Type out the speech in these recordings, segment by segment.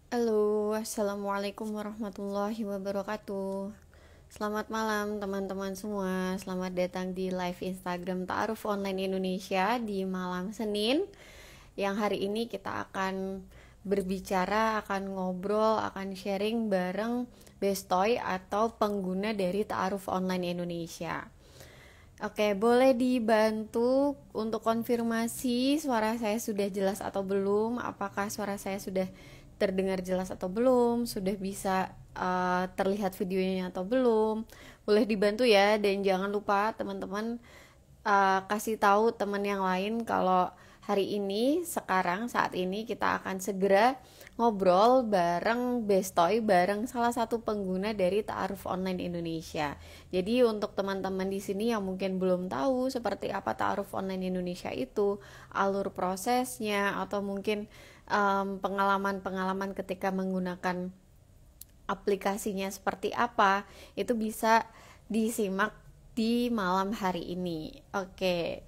Halo, assalamualaikum warahmatullahi wabarakatuh. Selamat malam teman-teman semua. Selamat datang di live Instagram Ta'aruf Online Indonesia di malam Senin. Yang hari ini kita akan berbicara, akan ngobrol, akan sharing bareng Bestoy atau pengguna dari Ta'aruf Online Indonesia. Oke, boleh dibantu untuk konfirmasi suara saya sudah jelas atau belum? Apakah suara saya sudah terdengar jelas atau belum? Sudah bisa terlihat videonya atau belum? Boleh dibantu ya, dan jangan lupa teman-teman kasih tahu teman yang lain kalau hari ini, sekarang, saat ini kita akan segera ngobrol bareng Bestoy, bareng salah satu pengguna dari Ta'aruf Online Indonesia. Jadi untuk teman-teman di sini yang mungkin belum tahu seperti apa Ta'aruf Online Indonesia itu, alur prosesnya, atau mungkin pengalaman-pengalaman ketika menggunakan aplikasinya seperti apa, itu bisa disimak di malam hari ini. Oke,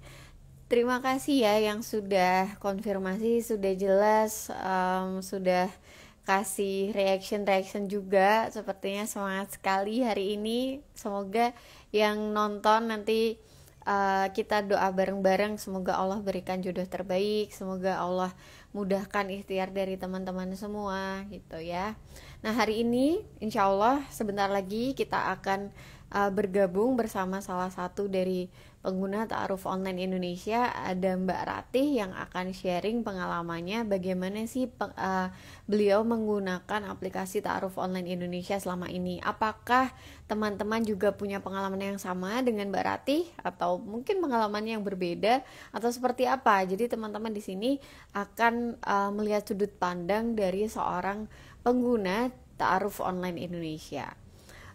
terima kasih ya yang sudah konfirmasi, sudah jelas, sudah kasih reaction juga. Sepertinya semangat sekali hari ini. Semoga yang nonton nanti kita doa bareng-bareng, semoga Allah berikan jodoh terbaik, semoga Allah mudahkan ikhtiar dari teman-teman semua gitu ya. Nah, hari ini insya Allah sebentar lagi kita akan bergabung bersama salah satu dari pengguna Ta'aruf Online Indonesia. Ada Mbak Ratih yang akan sharing pengalamannya bagaimana sih beliau menggunakan aplikasi Ta'aruf Online Indonesia selama ini. Apakah teman-teman juga punya pengalaman yang sama dengan Mbak Ratih atau mungkin pengalaman yang berbeda atau seperti apa? Jadi teman-teman di sini akan melihat sudut pandang dari seorang pengguna Ta'aruf Online Indonesia.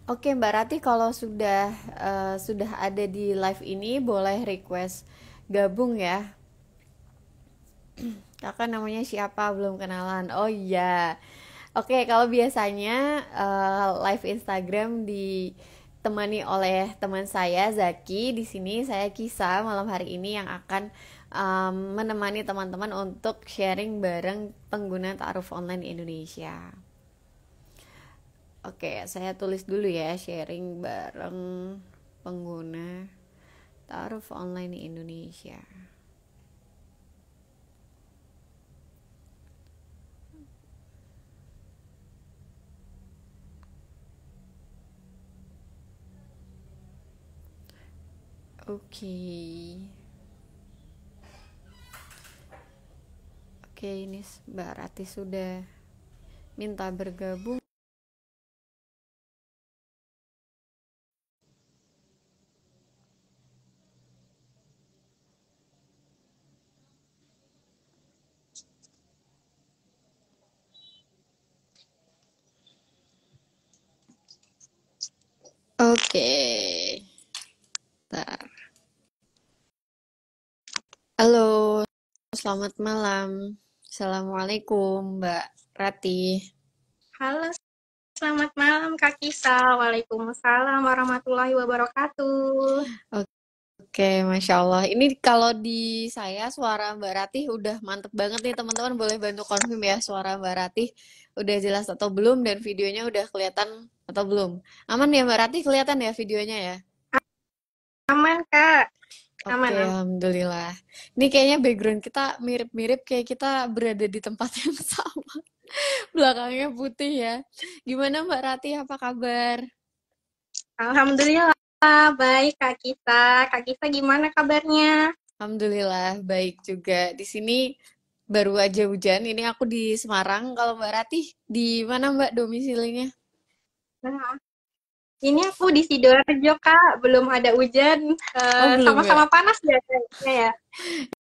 Oke Mbak Rati, kalau sudah ada di live ini boleh request gabung ya. Kakak namanya siapa? Belum kenalan. Oh iya. Oke, kalau biasanya live Instagram ditemani oleh teman saya Zaki. Di sini saya Kisa malam hari ini yang akan menemani teman-teman untuk sharing bareng pengguna Ta'aruf Online Indonesia. Oke, saya tulis dulu ya, sharing bareng pengguna Ta'aruf Online Indonesia. Oke. Oke, ini Mbak Rati sudah minta bergabung. Oke. Bentar. Halo, selamat malam. Assalamualaikum, Mbak Rati. Halo, selamat malam Kak Kisa. Waalaikumsalam warahmatullahi wabarakatuh. Oke, Masya Allah. Ini kalau di saya suara Mbak Ratih udah mantep banget nih teman-teman. Boleh bantu confirm ya suara Mbak Ratih udah jelas atau belum dan videonya udah kelihatan atau belum. Aman ya Mbak Ratih, kelihatan ya videonya ya? Aman Kak, Oke, aman aman. Alhamdulillah. Ini kayaknya background kita mirip-mirip kayak kita berada di tempat yang sama. Belakangnya putih ya. Gimana Mbak Ratih, apa kabar? Alhamdulillah baik Kak Kisa. Kak Kisa gimana kabarnya? Alhamdulillah, baik juga. Di sini baru aja hujan. Ini aku di Semarang. Kalau Mbak Ratih, di mana Mbak domisilinya? Nah, ini aku di Sidoarjo Kak, belum ada hujan. Oh, belum ya? Sama-sama panas ya kayaknya ya.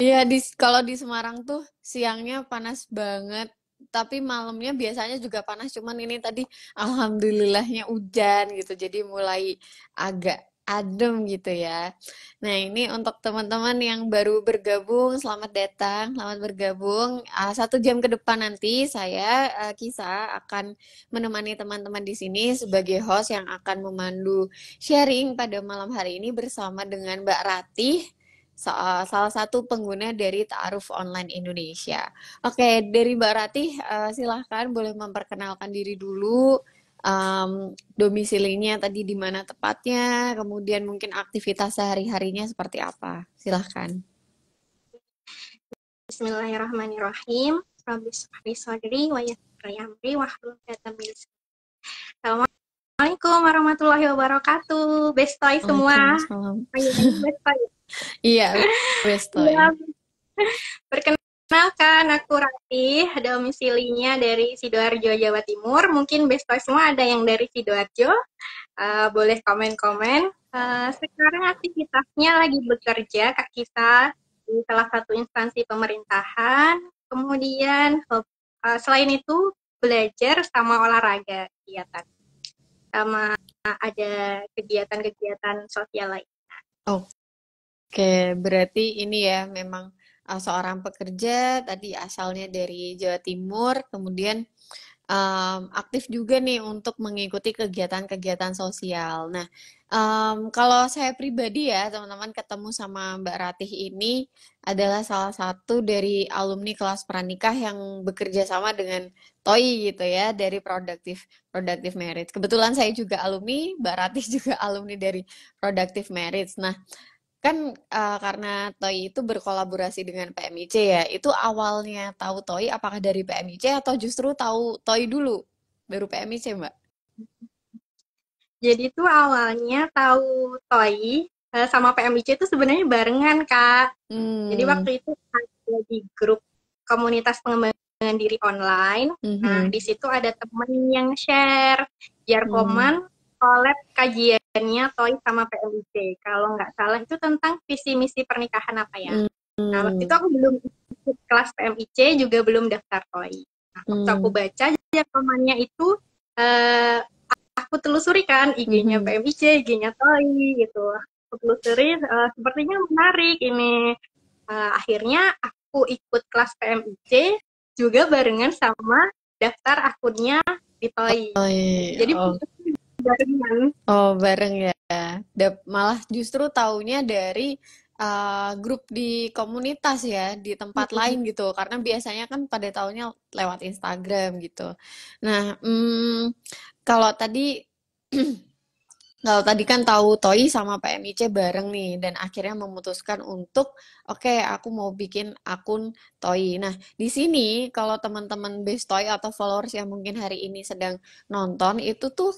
Iya, kalau di Semarang tuh siangnya panas banget. Tapi malamnya biasanya juga panas. Cuman ini tadi alhamdulillahnya hujan gitu. Jadi mulai agak adem gitu ya. Nah, ini untuk teman-teman yang baru bergabung, selamat datang, selamat bergabung. 1 jam ke depan nanti saya Kisa akan menemani teman-teman di sini sebagai host yang akan memandu sharing pada malam hari ini bersama dengan Mbak Ratih salah satu pengguna dari Ta'aruf Online Indonesia. Oke, dari Mbak Ratih, silahkan boleh memperkenalkan diri dulu, domisilinya tadi di mana tepatnya, kemudian mungkin aktivitas sehari-harinya seperti apa. Silahkan. Bismillahirrahmanirrahim. Rabbi shrah li sadri wa yassir li amri wahlul 'uqdatam min lisani. Assalamualaikum warahmatullahi wabarakatuh. Bestoy semua. Waalaikumsalam. Ayo bestoy. Iya, Bestoy. Ya, perkenalkan aku Ratih, domisilinya dari Sidoarjo, Jawa Timur. Mungkin bestoy semua ada yang dari Sidoarjo. Boleh komen-komen. Sekarang aktivitasnya lagi bekerja Kak Kisa di salah satu instansi pemerintahan. Kemudian selain itu belajar sama olahraga kegiatan. Sama ada kegiatan-kegiatan sosial lain. Oke, berarti ini ya memang seorang pekerja tadi asalnya dari Jawa Timur, kemudian aktif juga nih untuk mengikuti kegiatan-kegiatan sosial. Nah, kalau saya pribadi ya, teman-teman ketemu sama Mbak Ratih ini adalah salah satu dari alumni kelas pranikah yang bekerja sama dengan TOI gitu ya, dari Productive Marriage. Kebetulan saya juga alumni, Mbak Ratih juga alumni dari Productive Marriage. Nah, kan karena TOI itu berkolaborasi dengan PMIC ya, itu awalnya tahu TOI apakah dari PMIC atau justru tahu TOI dulu, baru PMIC, Mbak? Jadi tuh awalnya tahu TOI sama PMIC itu sebenarnya barengan, Kak. Jadi waktu itu ada di grup komunitas pengembangan diri online. Nah, di situ ada temen yang share Jarkoman collab kajiannya TOI sama PMIC. Kalau nggak salah itu tentang visi misi pernikahan apa ya. Nah, waktu itu aku belum ikut kelas PMIC, juga belum daftar TOI. Nah, waktu aku baca Jarkomannya itu aku telusuri kan IG-nya PMIC, IG-nya TOI gitu. Aku telusuri, sepertinya menarik ini. Akhirnya aku ikut kelas PMIC juga barengan sama daftar akunnya di TOI. Jadi barengan. Oh, bareng ya. Malah justru taunya dari grup di komunitas ya, di tempat lain gitu. Karena biasanya kan pada taunya lewat Instagram gitu. Nah, kalau tadi kalau tadi kan tahu TOI sama PMIC bareng nih dan akhirnya memutuskan untuk oke, aku mau bikin akun TOI. Nah, di sini kalau teman-teman base TOI atau followers yang mungkin hari ini sedang nonton itu tuh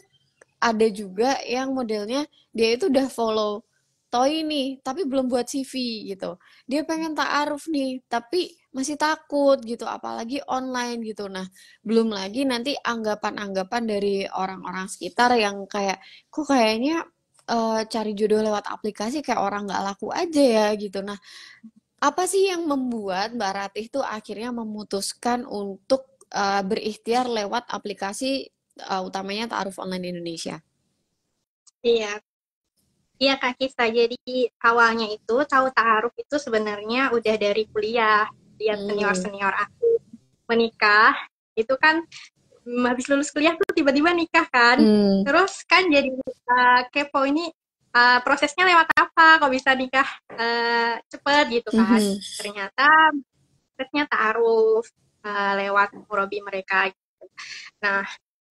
ada juga yang modelnya dia itu udah follow TOI nih, tapi belum buat CV gitu. Dia pengen ta'aruf nih, tapi masih takut gitu, apalagi online gitu. Nah, belum lagi nanti anggapan-anggapan dari orang-orang sekitar yang kayak, kok kayaknya cari jodoh lewat aplikasi kayak orang nggak laku aja ya gitu. Nah, apa sih yang membuat Mbak Ratih tuh akhirnya memutuskan untuk berikhtiar lewat aplikasi utamanya Ta'aruf Online Indonesia? Iya, iya Kak Kisa. Jadi awalnya itu tahu ta'aruf itu sebenarnya udah dari kuliah. Lihat senior-senior aku menikah, itu kan habis lulus kuliah tuh tiba-tiba nikah kan. Terus kan jadi kepo ini prosesnya lewat apa kok bisa nikah cepet gitu kan. Ternyata prosesnya ta'aruf lewat murabi mereka gitu. Nah,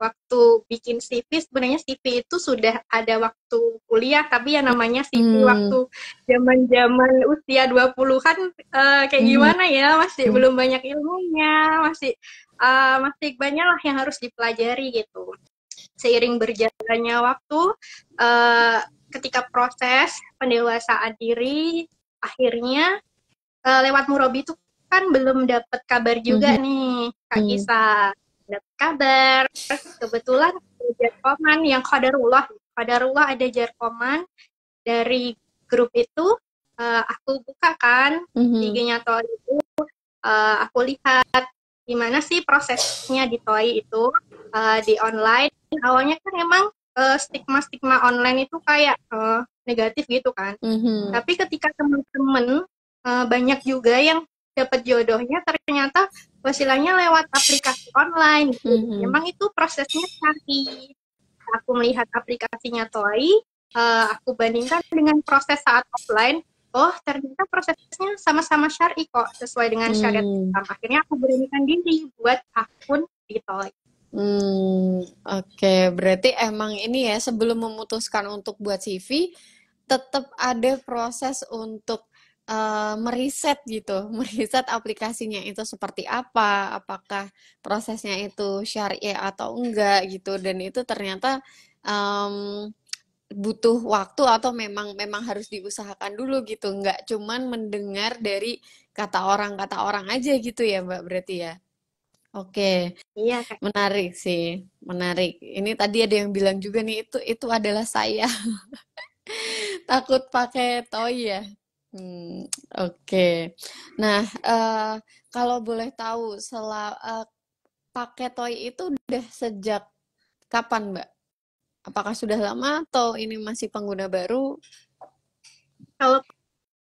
waktu bikin CV sebenarnya CV itu sudah ada waktu kuliah, tapi ya namanya CV waktu zaman-zaman usia 20-an kayak gimana ya, masih belum banyak ilmunya, masih banyak lah yang harus dipelajari gitu. Seiring berjalannya waktu, ketika proses pendewasaan diri, akhirnya lewat murabi itu kan belum dapat kabar juga nih Kak Kisa. Dapat kabar, kebetulan Jarkoman yang qadarullah ada Jarkoman dari grup itu, aku buka kan IG-nya TOI itu, aku lihat gimana sih prosesnya di TOI itu di online. Awalnya kan emang stigma-stigma online itu kayak negatif gitu kan. Tapi ketika teman-teman banyak juga yang dapat jodohnya ternyata wasilahnya lewat aplikasi online. Memang itu prosesnya cari. Aku melihat aplikasinya TOI, aku bandingkan dengan proses saat offline, oh ternyata prosesnya sama-sama syar'i kok, sesuai dengan syariat Hmm. Islam. Akhirnya aku beranikan diri buat akun di Toy. Oke. Berarti emang ini ya, sebelum memutuskan untuk buat CV, tetap ada proses untuk meriset gitu, meriset aplikasinya itu seperti apa, apakah prosesnya itu syariah atau enggak gitu, dan itu ternyata em, butuh waktu atau memang memang harus diusahakan dulu gitu, nggak cuman mendengar dari kata orang aja gitu ya Mbak berarti ya. Oke. Iya Kak. Menarik sih, menarik. Ini tadi ada yang bilang juga nih, itu adalah saya. Takut pakai toy ya. Oke. Nah, kalau boleh tahu, pakai toy itu udah sejak kapan, Mbak? Apakah sudah lama atau ini masih pengguna baru? Kalau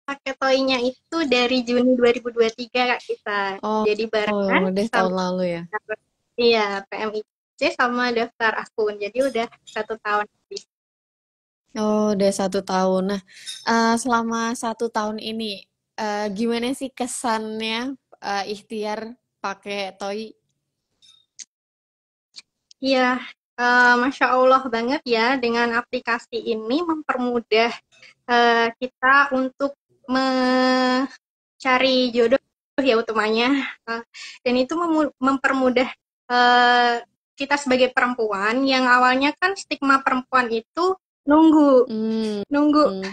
pakai Toy-nya itu dari Juni 2023 Kak kita. Oh, Jadi barengan udah tahun sama lalu ya. iya PMIC sama daftar akun. Jadi udah 1 tahun lebih. Oh, udah 1 tahun. Nah, selama 1 tahun ini, gimana sih kesannya ikhtiar pakai toy? Iya, Masya Allah banget ya dengan aplikasi ini mempermudah kita untuk mencari jodoh ya utamanya. Eh, dan itu mempermudah eh, kita sebagai perempuan yang awalnya kan stigma perempuan itu nunggu, Hmm, nunggu hmm,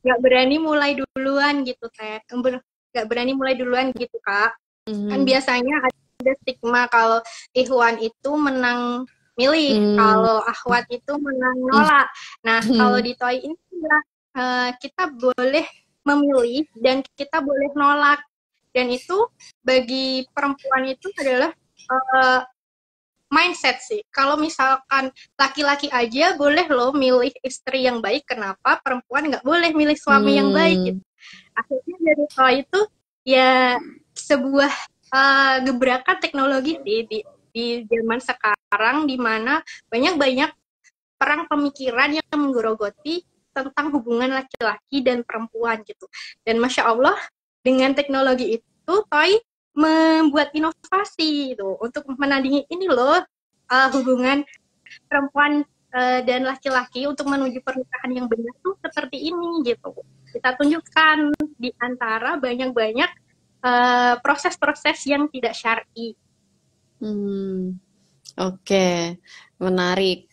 nggak berani mulai duluan gitu teh, nggak berani mulai duluan gitu Kak. Kan hmm, biasanya ada stigma kalau Ikhwan itu menang milih, hmm, kalau Akhwat itu menang hmm, nolak. Nah, kalau hmm, di Toy ini ya, kita boleh memilih dan kita boleh nolak. Dan itu bagi perempuan itu adalah eh, mindset sih. Kalau misalkan laki-laki aja boleh loh milih istri yang baik, kenapa perempuan nggak boleh milih suami yang baik gitu. hmm, Akhirnya dari Toy itu ya sebuah gebrakan teknologi sih di zaman sekarang di mana banyak-banyak perang pemikiran yang menggerogoti tentang hubungan laki-laki dan perempuan gitu. Dan Masya Allah dengan teknologi itu Toy membuat inovasi itu untuk menandingi ini loh hubungan perempuan dan laki-laki untuk menuju pernikahan yang benar tuh seperti ini gitu. Kita tunjukkan di antara banyak-banyak proses-proses yang tidak syar'i. hmm. Oke, menarik.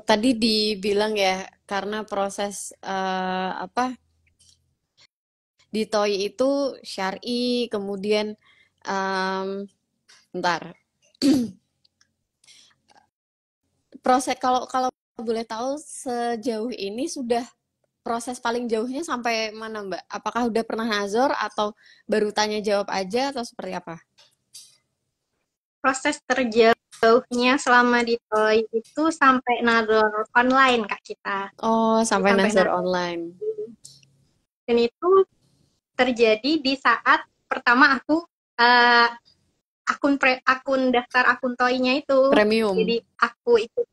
Tadi dibilang ya, karena proses apa di toy itu syar'i, kemudian bentar, proses kalau kalau boleh tahu sejauh ini sudah proses paling jauhnya sampai mana Mbak? Apakah udah pernah nazor atau baru tanya jawab aja atau seperti apa? Proses terjauhnya selama di Toy itu sampai nador online Kak kita. Oh, Jadi sampai sampai nazar nador. online. Dan itu terjadi di saat pertama aku uh, akun daftar akun Toy-nya itu. Premium. Jadi aku ikut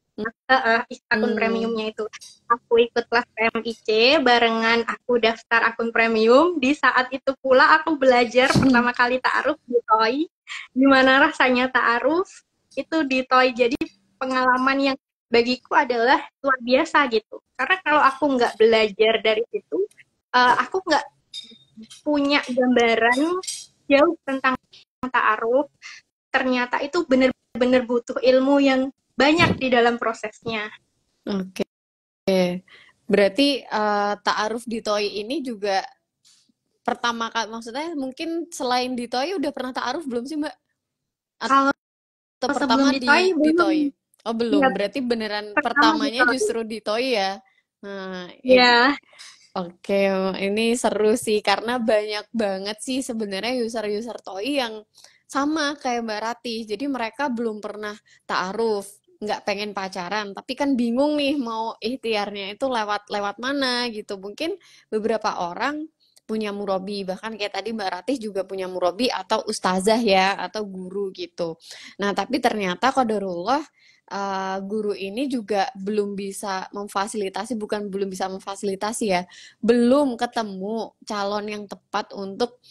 akun Hmm. premiumnya itu. Aku ikut kelas PMIC barengan aku daftar akun premium. Di saat itu pula aku belajar pertama kali ta'aruf di Toy. Gimana rasanya ta'aruf itu di Toy. Jadi pengalaman yang bagiku adalah luar biasa gitu. Karena kalau aku nggak belajar dari situ, aku nggak punya gambaran jauh tentang ta'aruf. Ternyata itu benar-benar butuh ilmu yang banyak di dalam prosesnya. Oke. Berarti ta'aruf di toy ini juga pertama kali, maksudnya mungkin selain di toy udah pernah ta'aruf belum sih Mbak? Kalau Atau sebelum pertama di Toy di belum. toy? Oh Ya, belum, berarti beneran pertama di pertamanya Toy. justru di toy ya. Nah, Ya, oke, ini seru sih karena banyak banget sih sebenarnya user-user toy yang sama kayak Mbak Ratih. Jadi mereka belum pernah ta'aruf, nggak pengen pacaran, tapi kan bingung nih mau ikhtiarnya itu lewat lewat mana gitu. Mungkin beberapa orang punya murabi, bahkan kayak tadi Mbak Ratih juga punya murabi atau ustazah ya, atau guru gitu. Nah, tapi ternyata qadarullah guru ini juga belum bisa memfasilitasi, bukan belum bisa memfasilitasi ya, belum ketemu calon yang tepat untuk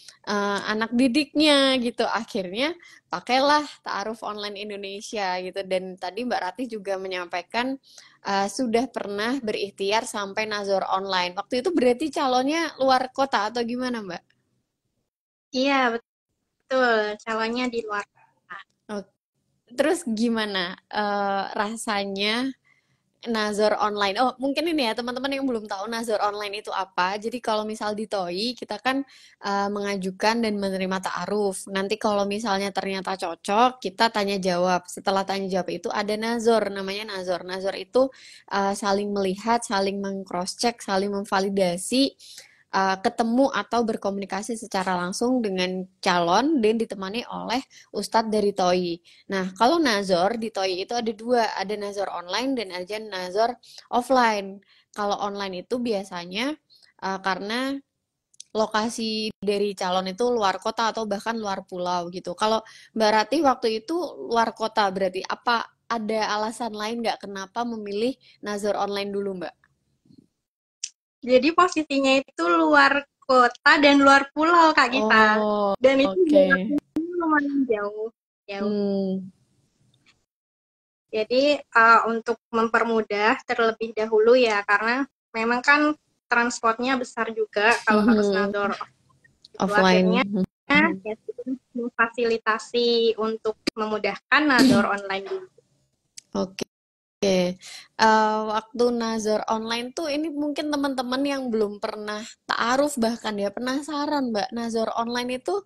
anak didiknya gitu. Akhirnya pakailah Ta'aruf Online Indonesia gitu. Dan tadi Mbak Ratih juga menyampaikan sudah pernah berikhtiar sampai nazor online. Waktu itu berarti calonnya luar kota atau gimana, Mbak? Iya, betul. Calonnya di luar. Oke. Terus gimana rasanya nazar online? Oh, mungkin ini ya teman-teman yang belum tahu nazar online itu apa. Jadi kalau misal di TOI kita kan mengajukan dan menerima ta'aruf. Nanti kalau misalnya ternyata cocok, kita tanya jawab. Setelah tanya jawab itu ada nazar, namanya nazar. Nazar itu saling melihat, saling meng-cross check, saling memvalidasi ketemu atau berkomunikasi secara langsung dengan calon dan ditemani oleh ustadz dari TOI. Nah, kalau nazor di TOI itu ada dua, ada nazor online dan ada nazor offline. Kalau online itu biasanya karena lokasi dari calon itu luar kota atau bahkan luar pulau gitu. Kalau Mbak Ratih waktu itu luar kota, berarti apa ada alasan lain nggak kenapa memilih nazor online dulu, Mbak? Jadi posisinya itu luar kota dan luar pulau, Kak Gita. Oh, Dan itu oke. jaraknya lumayan jauh. Jauh. Hmm. Jadi untuk mempermudah terlebih dahulu ya, karena memang kan transportnya besar juga kalau harus Mhm. nador. Itu akhirnya Offline. Mhm. ya, memfasilitasi untuk memudahkan nador online dulu. Oke. Waktu nazar online tuh ini mungkin teman-teman yang belum pernah ta'aruf bahkan ya penasaran Mbak, nazar online itu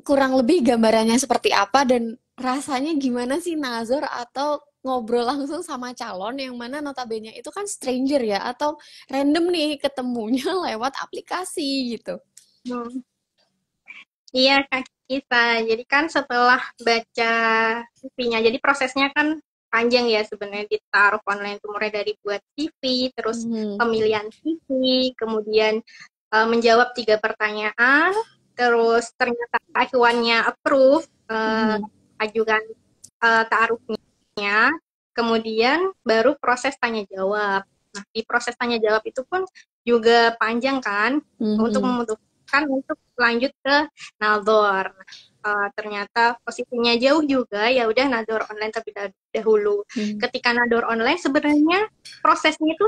kurang lebih gambarannya seperti apa dan rasanya gimana sih nazar atau ngobrol langsung sama calon yang mana notabene itu kan stranger ya atau random nih ketemunya lewat aplikasi gitu. Hmm. Iya, Kak Kisa. Jadi kan setelah baca CV-nya, jadi prosesnya kan panjang ya sebenarnya ditaruh online itu mulai dari buat CV, terus Mhm. pemilihan CV, kemudian menjawab 3 pertanyaan, terus ternyata acuannya approve, Mhm. ajukan taruhnya, kemudian baru proses tanya jawab. Nah, di proses tanya jawab itu pun juga panjang kan untuk Mhm. memutuskan untuk lanjut ke Naldor. Ternyata posisinya jauh juga, ya udah Nador online terlebih dahulu. Mhm. Ketika Nador online sebenarnya prosesnya itu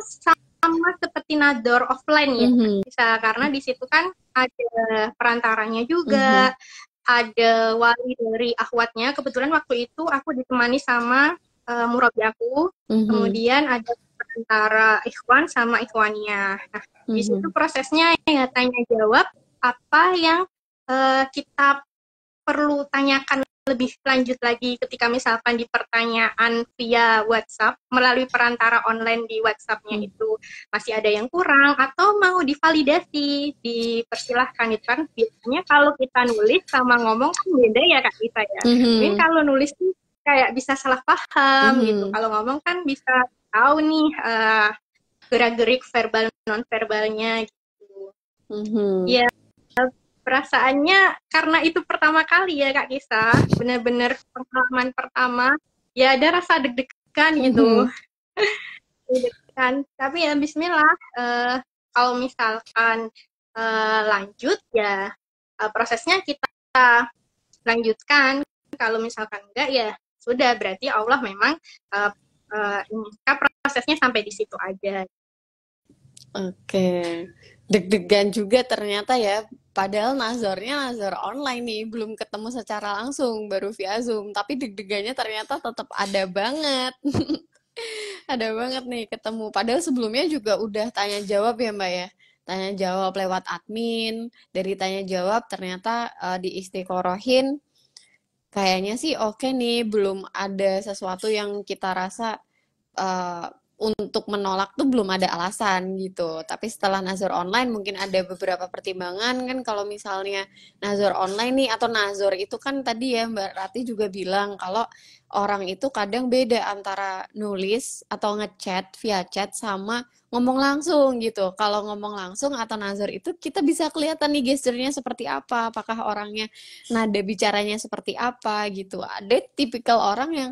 sama seperti Nador offline ya, Mhm. bisa karena di situ kan ada perantaranya juga, Mhm. ada wali dari akhwatnya. Kebetulan waktu itu aku ditemani sama murabi aku, Mhm. kemudian ada antara ikhwan sama ikhwannya. Nah, di situ Mhm. prosesnya ya tanya jawab apa yang kita perlu tanyakan lebih lanjut lagi ketika misalkan di pertanyaan via WhatsApp melalui perantara online di WhatsApp-nya Mhm. itu masih ada yang kurang atau mau divalidasi, dipersilahkan itu kan biasanya kalau kita nulis sama ngomong kan beda ya Kak Gita ya. Mungkin Mhm. kalau nulis tuh kayak bisa salah paham gitu. Mhm. Kalau ngomong kan bisa tahu nih gerak-gerik verbal non verbalnya gitu. Mhm. Ya, perasaannya karena itu pertama kali ya Kak Kisah, benar-benar pengalaman pertama, ya ada rasa deg-degan gitu. Mhm. Deg-degan. Tapi ya bismillah, kalau misalkan lanjut ya prosesnya kita lanjutkan. Kalau misalkan enggak ya sudah berarti Allah memang uh, prosesnya sampai di situ aja. Oke. Deg-degan juga ternyata ya. Padahal nazarnya nazar online nih, belum ketemu secara langsung, baru via Zoom. Tapi deg-degannya ternyata tetap ada banget. Ada banget nih ketemu. Padahal sebelumnya juga udah tanya jawab ya Mbak ya. Tanya jawab lewat admin. Dari tanya jawab ternyata diistiqorohin. Kayaknya sih oke nih, belum ada sesuatu yang kita rasa eh, untuk menolak tuh belum ada alasan gitu. Tapi setelah nazar online mungkin ada beberapa pertimbangan kan kalau misalnya nazar online nih atau nazar itu kan tadi ya Mbak Rati juga bilang kalau orang itu kadang beda antara nulis atau ngechat via chat sama ngomong langsung gitu. Kalau ngomong langsung atau nazar itu kita bisa kelihatan nih gesturnya seperti apa, apakah orangnya nada bicaranya seperti apa gitu. Ada tipikal orang yang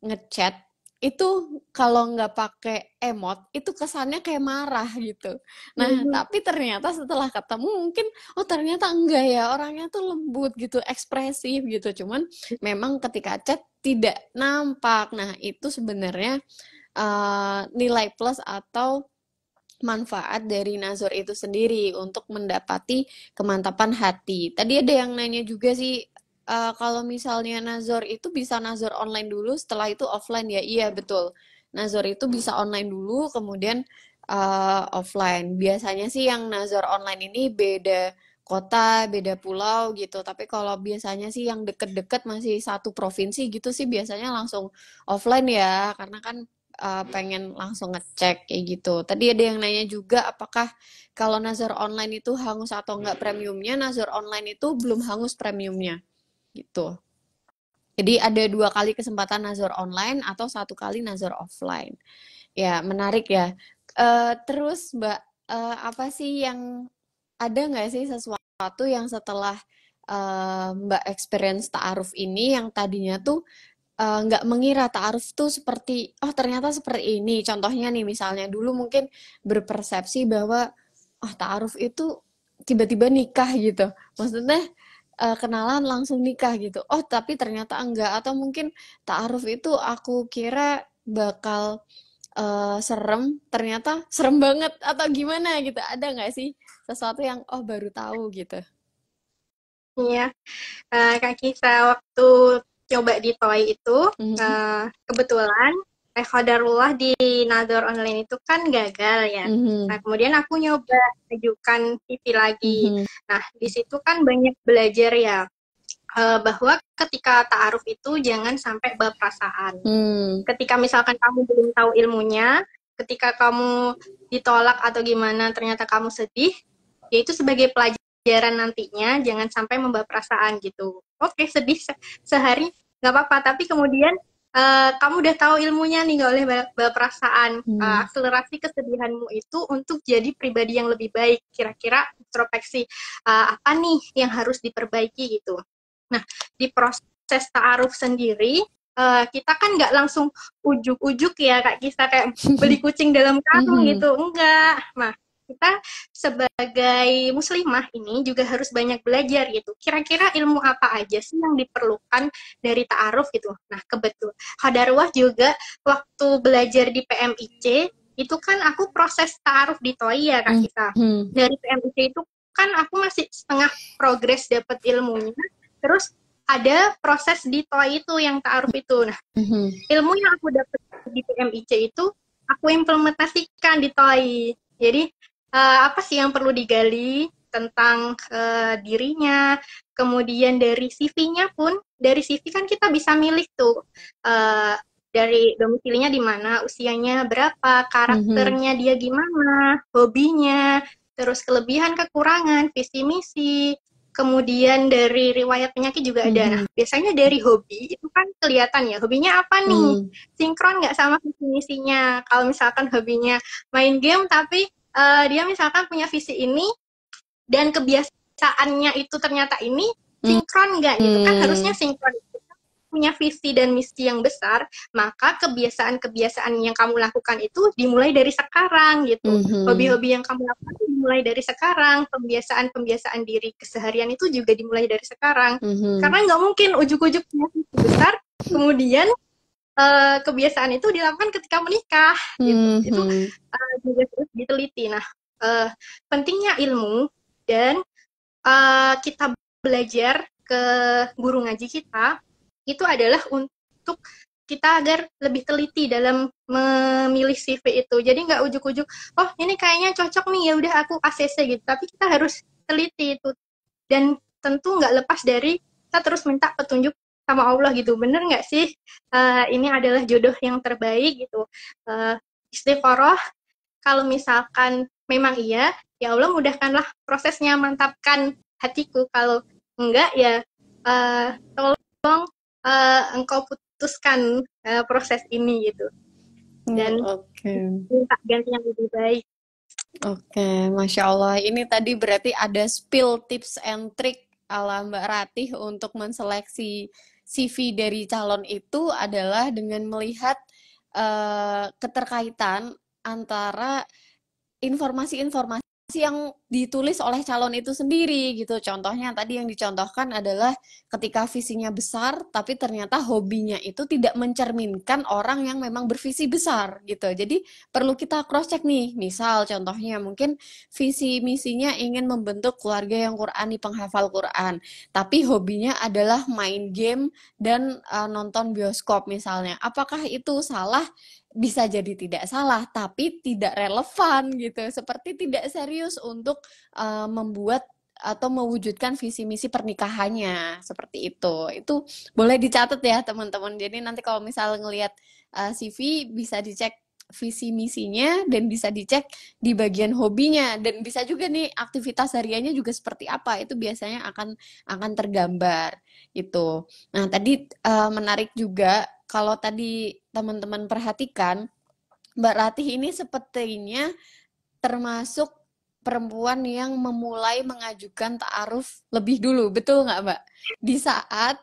ngechat itu kalau nggak pakai emot itu kesannya kayak marah gitu. Nah, Mhm. tapi ternyata setelah ketemu mungkin oh ternyata enggak ya, orangnya tuh lembut gitu, ekspresif gitu. Cuman memang ketika chat tidak nampak. Nah, itu sebenarnya nilai plus atau manfaat dari nazar itu sendiri untuk mendapati kemantapan hati. Tadi ada yang nanya juga sih, kalau misalnya nazar itu bisa nazar online dulu, setelah itu offline ya? Iya betul. Nazar itu bisa online dulu, kemudian offline. Biasanya sih yang nazar online ini beda kota, beda pulau gitu. Tapi kalau biasanya sih yang deket-deket masih satu provinsi gitu sih biasanya langsung offline ya, karena kan pengen langsung ngecek kayak gitu. Tadi ada yang nanya juga apakah kalau nazar online itu hangus atau enggak premiumnya. Nazar online itu belum hangus premiumnya gitu. Jadi ada 2 kali kesempatan nazar online atau 1 kali nazar offline. Ya menarik ya. Terus Mbak, apa sih yang ada nggak sih sesuatu yang setelah Mbak experience ta'aruf ini yang tadinya tuh nggak mengira ta'aruf tuh seperti oh ternyata seperti ini. Contohnya nih misalnya dulu mungkin berpersepsi bahwa oh ta'aruf itu tiba-tiba nikah gitu. Maksudnya kenalan langsung nikah gitu. Oh tapi ternyata enggak. Atau mungkin ta'aruf itu aku kira bakal serem, ternyata serem banget atau gimana gitu. Ada nggak sih sesuatu yang oh baru tahu gitu? Iya, Kak Kisa waktu coba di Toy itu, Mhm, kebetulan qadarullah di Nador online itu kan gagal ya. Nah, mhm, kemudian aku nyoba ajukan CV lagi. mhm, Nah, di situ kan banyak belajar ya, bahwa ketika ta'aruf itu jangan sampai berperasaan. hmm, Ketika misalkan kamu belum tahu ilmunya, ketika kamu ditolak atau gimana ternyata kamu sedih, ya itu sebagai pelajaran nantinya jangan sampai membawa perasaan gitu. Oke, sedih sehari nggak apa-apa, tapi kemudian kamu udah tahu ilmunya nih, nggak boleh bawa perasaan. hmm, Akselerasi kesedihanmu itu untuk jadi pribadi yang lebih baik. Kira-kira introspeksi apa nih yang harus diperbaiki gitu. Nah, di proses ta'aruf sendiri, kita kan nggak langsung ujuk-ujuk ya Kak Kista, kayak beli kucing dalam karung mhm, gitu, enggak. Nah, kita sebagai muslimah ini juga harus banyak belajar gitu. Kira-kira ilmu apa aja sih yang diperlukan dari ta'aruf gitu. Nah, kebetulan Hadarwah juga waktu belajar di PMIC, itu kan aku proses ta'aruf di TOI ya Kak Kista. mhm, Dari PMIC itu kan aku masih setengah progres dapat ilmunya, terus ada proses di TOI itu yang ta'aruf itu. Nah, mhm, ilmu yang aku dapat di PMIC itu aku implementasikan di TOI. Jadi apa sih yang perlu digali tentang dirinya, kemudian dari CV-nya pun, dari CV kan kita bisa milih tuh dari domisilinya di mana, usianya berapa, mhm, karakternya dia gimana, hobinya, terus kelebihan kekurangan, visi misi, kemudian dari riwayat penyakit juga ada. Nah, mhm, biasanya dari hobi itu kan kelihatan ya, hobinya apa nih? mmm, Sinkron nggak sama visi misinya? Kalau misalkan hobinya main game, tapi dia misalkan punya visi ini dan kebiasaannya itu ternyata ini, sinkron nggak gitu? Kan harusnya mmm, sinkron, punya visi dan misi yang besar, maka kebiasaan-kebiasaan yang kamu lakukan itu dimulai dari sekarang gitu. mhm, Hobi-hobi yang kamu lakukan itu dimulai dari sekarang, pembiasaan-pembiasaan diri keseharian itu juga dimulai dari sekarang. mhm, Karena nggak mungkin ujuk-ujuk punya visi besar, kemudian kebiasaan itu dilakukan ketika menikah gitu. Itu mhm, juga terus diteliti. Nah, uh, pentingnya ilmu dan kita belajar ke guru ngaji kita itu adalah untuk kita agar lebih teliti dalam memilih CV itu. Jadi nggak ujuk-ujuk, oh ini kayaknya cocok nih, ya udah aku ACC gitu. Tapi kita harus teliti itu. Dan tentu nggak lepas dari kita terus minta petunjuk sama Allah gitu. Bener nggak sih ini adalah jodoh yang terbaik gitu. Uh, Istiqoroh, kalau misalkan memang iya, ya Allah mudahkanlah prosesnya, mantapkan hatiku. Kalau enggak ya tolong engkau putuskan proses ini gitu. oh, Dan oke. minta ganti yang lebih baik. Oke, Masya Allah. Ini tadi berarti ada spill tips and trick ala Mbak Ratih untuk menseleksi CV dari calon itu adalah dengan melihat keterkaitan antara informasi-informasi yang ditulis oleh calon itu sendiri gitu. Contohnya tadi yang dicontohkan adalah ketika visinya besar, tapi ternyata hobinya itu tidak mencerminkan orang yang memang bervisi besar gitu. Jadi perlu kita cross check nih. Misal contohnya mungkin visi misinya ingin membentuk keluarga yang Qurani, penghafal Quran, tapi hobinya adalah main game dan nonton bioskop misalnya. Apakah itu salah? Bisa jadi tidak salah, tapi tidak relevan gitu. Seperti tidak serius untuk membuat atau mewujudkan visi misi pernikahannya seperti itu. Itu boleh dicatat ya teman-teman. Jadi nanti kalau misal ngelihat CV bisa dicek visi misinya dan bisa dicek di bagian hobinya dan bisa juga nih aktivitas hariannya juga seperti apa. Itu biasanya akan tergambar itu. Nah, tadi menarik juga kalau tadi teman-teman perhatikan, Mbak Ratih ini sepertinya termasuk perempuan yang memulai mengajukan ta'aruf lebih dulu, betul nggak Mbak? Di saat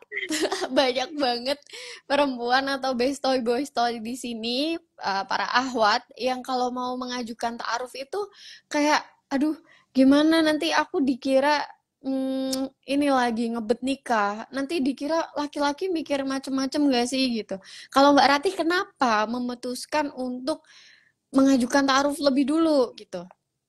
banyak banget perempuan atau bestoy-bestoy di sini, para ahwat, yang kalau mau mengajukan ta'aruf itu kayak, aduh gimana nanti aku dikira ini lagi ngebet nikah, nanti dikira laki-laki mikir macem-macem gak sih gitu. Kalau Mbak Ratih kenapa memutuskan untuk mengajukan ta'aruf lebih dulu gitu?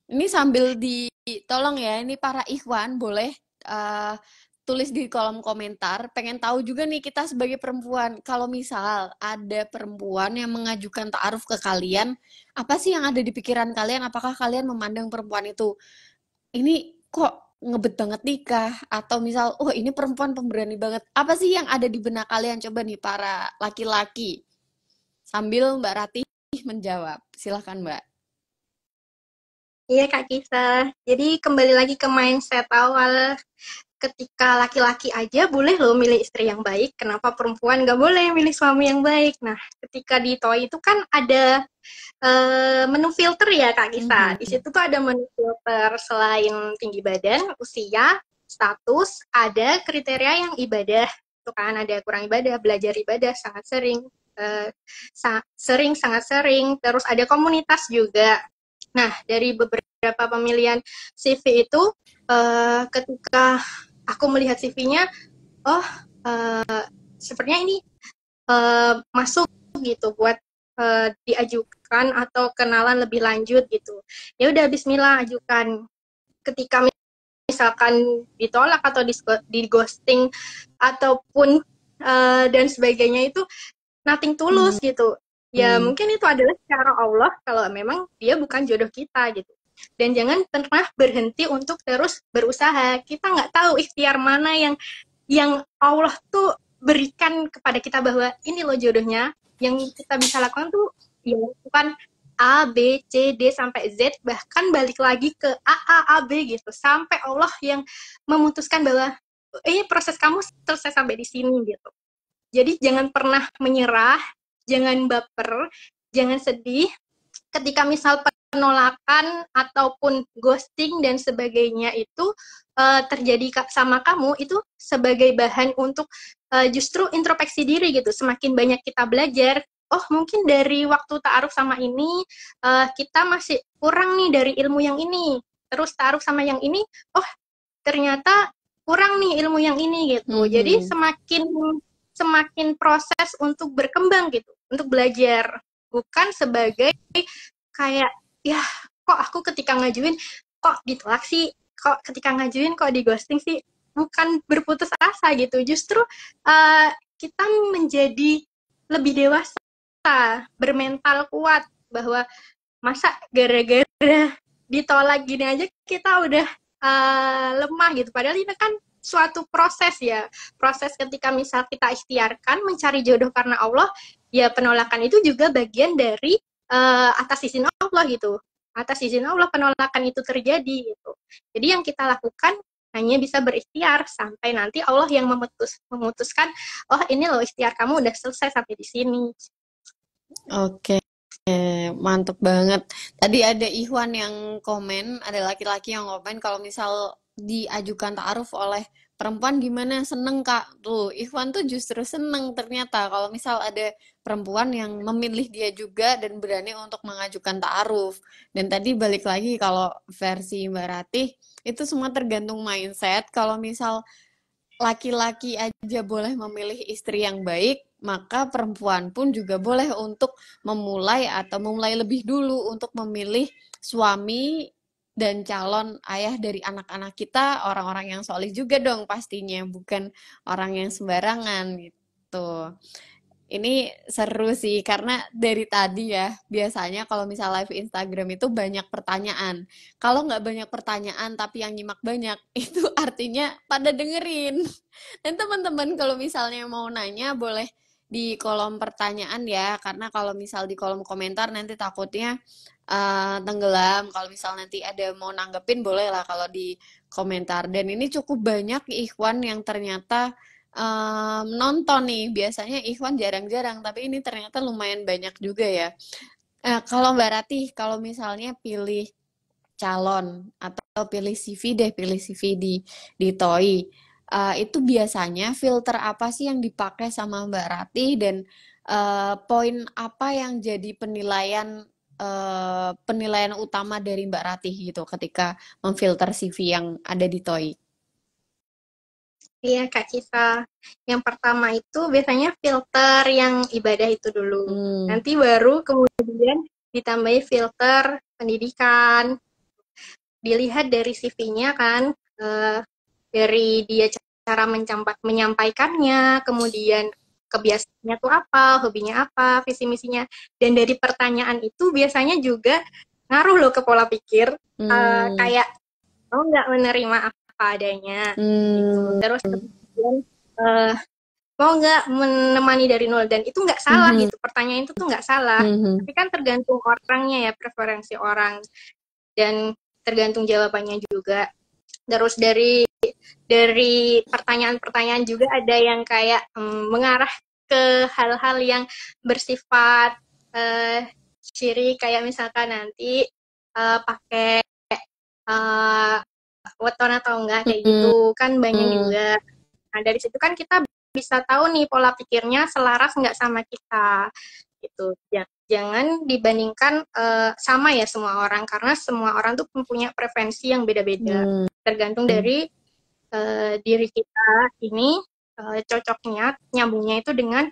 Ini sambil ditolong ya, ini para ikhwan boleh uh, tulis di kolom komentar. Pengen tahu juga nih kita sebagai perempuan, kalau misal ada perempuan yang mengajukan ta'aruf ke kalian, apa sih yang ada di pikiran kalian? Apakah kalian memandang perempuan itu, ini kok ngebet banget nikah? Atau misal, oh ini perempuan pemberani banget. Apa sih yang ada di benak kalian? Coba nih para laki-laki. Sambil Mbak Ratih menjawab. Silahkan Mbak. Iya Kak Kisa. Jadi kembali lagi ke mindset awal, ketika laki-laki aja boleh loh milih istri yang baik, kenapa perempuan nggak boleh milih suami yang baik? Nah, ketika di TOI itu kan ada menu filter ya Kak Kisa. Di Mhm. situ tuh ada menu filter selain tinggi badan, usia, status, ada kriteria yang ibadah. Itu kan ada kurang ibadah, belajar ibadah sangat sering, eh, sangat sering, terus ada komunitas juga. Nah, dari beberapa pemilihan CV itu, ketika aku melihat CV-nya, oh sepertinya ini masuk gitu buat diajukan atau kenalan lebih lanjut gitu. Ya udah Bismillah ajukan. Ketika misalkan ditolak atau di ghosting ataupun dan sebagainya itu nothing tulus gitu. Ya Hmm. mungkin itu adalah cara Allah kalau memang dia bukan jodoh kita gitu. Dan jangan pernah berhenti untuk terus berusaha. Kita nggak tahu ikhtiar mana yang Allah tuh berikan kepada kita bahwa ini loh jodohnya. Yang kita bisa lakukan tuh ya bukan A, B, C, D sampai Z, bahkan balik lagi ke A, B gitu. Sampai Allah yang memutuskan bahwa proses kamu selesai sampai di sini gitu. Jadi jangan pernah menyerah, jangan baper, jangan sedih. Ketika misal penolakan ataupun ghosting dan sebagainya itu terjadi sama kamu, itu sebagai bahan untuk justru introspeksi diri gitu. Semakin banyak kita belajar, oh mungkin dari waktu ta'aruf sama ini kita masih kurang nih dari ilmu yang ini. Terus ta'aruf sama yang ini, oh ternyata kurang nih ilmu yang ini gitu. Jadi Mhm. semakin semakin proses untuk berkembang gitu, untuk belajar, bukan sebagai kayak ya kok aku ketika ngajuin kok ditolak sih, kok ketika ngajuin kok di ghosting sih, bukan berputus asa gitu, justru kita menjadi lebih dewasa, bermental kuat bahwa masa gara-gara ditolak gini aja kita udah lemah gitu, padahal ini kan suatu proses ya, proses ketika misal kita ikhtiarkan mencari jodoh karena Allah, ya penolakan itu juga bagian dari atas izin Allah gitu, atas izin Allah penolakan itu terjadi gitu. Jadi yang kita lakukan hanya bisa berikhtiar sampai nanti Allah yang memutuskan, oh ini loh ikhtiar kamu udah selesai sampai di sini. Oke, mantep banget. Tadi ada Ikhwan yang komen, ada laki-laki yang komen kalau misal diajukan ta'aruf oleh perempuan gimana? Seneng Kak. Tuh, Ikhwan tuh justru seneng ternyata kalau misal ada perempuan yang memilih dia juga dan berani untuk mengajukan ta'aruf. Dan tadi balik lagi kalau versi Mbak Ratih, itu semua tergantung mindset. Kalau misal laki-laki aja boleh memilih istri yang baik, maka perempuan pun juga boleh untuk memulai atau memulai lebih dulu untuk memilih suami dan calon ayah dari anak-anak kita, orang-orang yang solih juga dong pastinya, bukan orang yang sembarangan gitu. Ini seru sih karena dari tadi ya biasanya kalau misal live Instagram itu banyak pertanyaan. Kalau nggak banyak pertanyaan tapi yang nyimak banyak itu artinya pada dengerin. Dan teman-teman kalau misalnya mau nanya boleh di kolom pertanyaan ya karena kalau misal di kolom komentar nanti takutnya tenggelam. Kalau misal nanti ada mau nanggepin boleh lah kalau di komentar. Dan ini cukup banyak ikhwan yang ternyata nonton nih. Biasanya Ikhwan jarang-jarang, tapi ini ternyata lumayan banyak juga ya. Kalau Mbak Ratih, kalau misalnya pilih calon atau pilih CV deh, pilih CV di TOI, itu biasanya filter apa sih yang dipakai sama Mbak Ratih dan poin apa yang jadi penilaian utama dari Mbak Ratih gitu ketika memfilter CV yang ada di TOI? Iya, Kak Cisa. Yang pertama itu biasanya filter yang ibadah itu dulu. Hmm. Nanti baru kemudian ditambahi filter pendidikan. Dilihat dari CV-nya kan, dari dia cara menyampaikannya, kemudian kebiasaannya tuh apa, hobinya apa, visi misinya. Dan dari pertanyaan itu biasanya juga ngaruh loh ke pola pikir. Kayak mau nggak menerima apa adanya gitu. Terus kemudian uh, mau nggak menemani dari nol, dan itu nggak salah Mhm. gitu, pertanyaan itu tuh nggak salah, Mhm. tapi kan tergantung orangnya ya, preferensi orang, dan tergantung jawabannya juga. Terus dari pertanyaan-pertanyaan juga ada yang kayak mengarah ke hal-hal yang bersifat syirik, kayak misalkan nanti pakai uh, weton atau enggak, kayak Mhm. gitu kan banyak juga. Nah dari situ kan kita bisa tahu nih pola pikirnya selaras nggak sama kita gitu. Jangan dibandingkan sama ya semua orang, karena semua orang tuh mempunyai preferensi yang beda-beda. Hmm. Tergantung dari diri kita ini cocoknya, nyambungnya itu dengan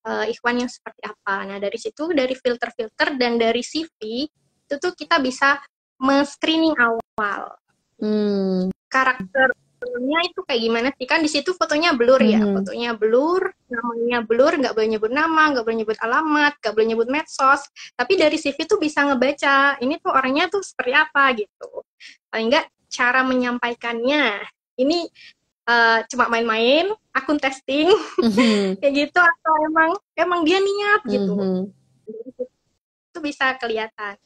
ikhwan yang seperti apa. Nah dari situ, dari filter-filter dan dari CV itu tuh kita bisa men-screening awal. Hmm. Karakternya itu kayak gimana sih, kan di situ fotonya blur ya, Mhm. fotonya blur, namanya blur, nggak boleh nyebut nama, nggak boleh nyebut alamat, nggak boleh nyebut medsos, tapi dari CV tuh bisa ngebaca ini tuh orangnya tuh seperti apa gitu. Paling nggak cara menyampaikannya ini cuma main-main, akun testing Mhm. kayak gitu, atau emang dia niat gitu, Mhm. itu bisa kelihatan.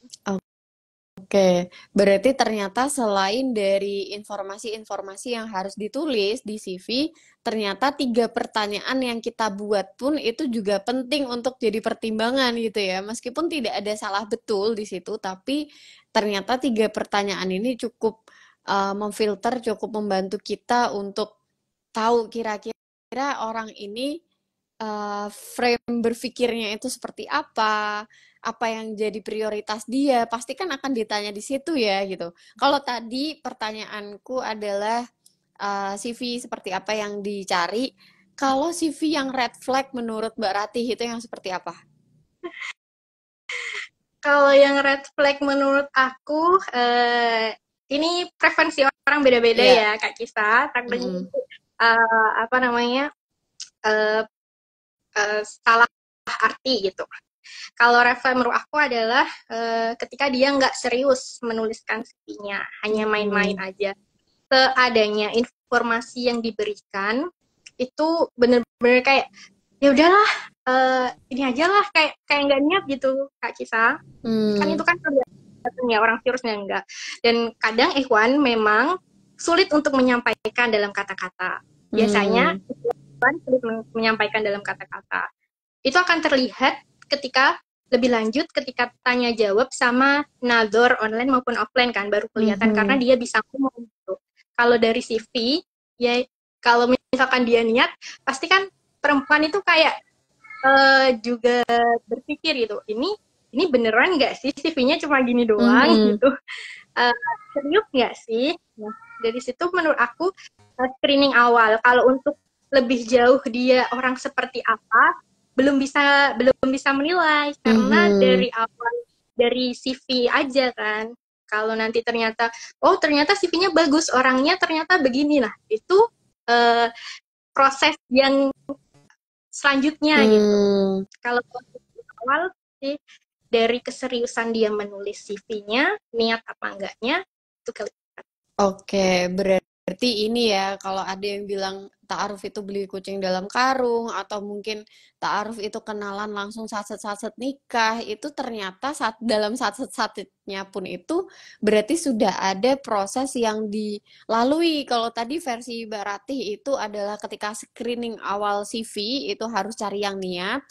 Oke, berarti ternyata selain dari informasi-informasi yang harus ditulis di CV, ternyata 3 pertanyaan yang kita buat pun itu juga penting untuk jadi pertimbangan gitu ya. Meskipun tidak ada salah betul di situ, tapi ternyata 3 pertanyaan ini cukup memfilter, cukup membantu kita untuk tahu kira-kira orang ini frame berpikirnya itu seperti apa yang jadi prioritas dia, pasti kan akan ditanya di situ ya gitu. Kalau tadi pertanyaanku adalah CV seperti apa yang dicari, kalau CV yang red flag menurut Mbak Ratih itu yang seperti apa? Kalau yang red flag menurut aku, ini preferensi orang beda-beda Iya. ya, Kak Kisa. Takutnya Mm-mm. apa namanya, uh, salah arti gitu. Kalau red flag menurut aku adalah ketika dia nggak serius menuliskan CV-nya, hanya main-main Hmm. aja. Seadanya informasi yang diberikan itu bener-bener kayak ya udahlah, ini aja lah, kayak nggak niat gitu, Kak Kisa. Kan Hmm. itu kan tergantung ya orang seriusnya enggak. Dan kadang Ikhwan memang sulit untuk menyampaikan dalam kata-kata. Biasanya Hmm. Ikhwan sulit menyampaikan dalam kata-kata. Itu akan terlihat ketika lebih lanjut ketika tanya jawab sama nador online maupun offline kan, baru kelihatan karena Mhm. dia bisa ngomong gitu. kalau dari CV ya, kalau misalkan dia niat, pasti kan perempuan itu kayak juga berpikir gitu, ini beneran nggak sih CV-nya cuma gini doang gitu, serius nggak sih? Nah, dari situ menurut aku screening awal. Kalau untuk lebih jauh dia orang seperti apa, belum bisa menilai karena dari awal dari CV aja kan. Kalau nanti ternyata CV-nya bagus, orangnya ternyata begini, nah itu proses yang selanjutnya gitu. Kalau proses awal sih dari keseriusan dia menulis CV-nya, niat apa enggaknya itu kelihatan. Oke, berarti ini ya, kalau ada yang bilang ta'aruf itu beli kucing dalam karung, atau mungkin ta'aruf itu kenalan langsung saset-saset nikah, itu ternyata dalam saset-sasetnya pun itu berarti sudah ada proses yang dilalui. Kalau tadi versi Mbak Ratih itu adalah ketika screening awal CV, itu harus cari yang niat,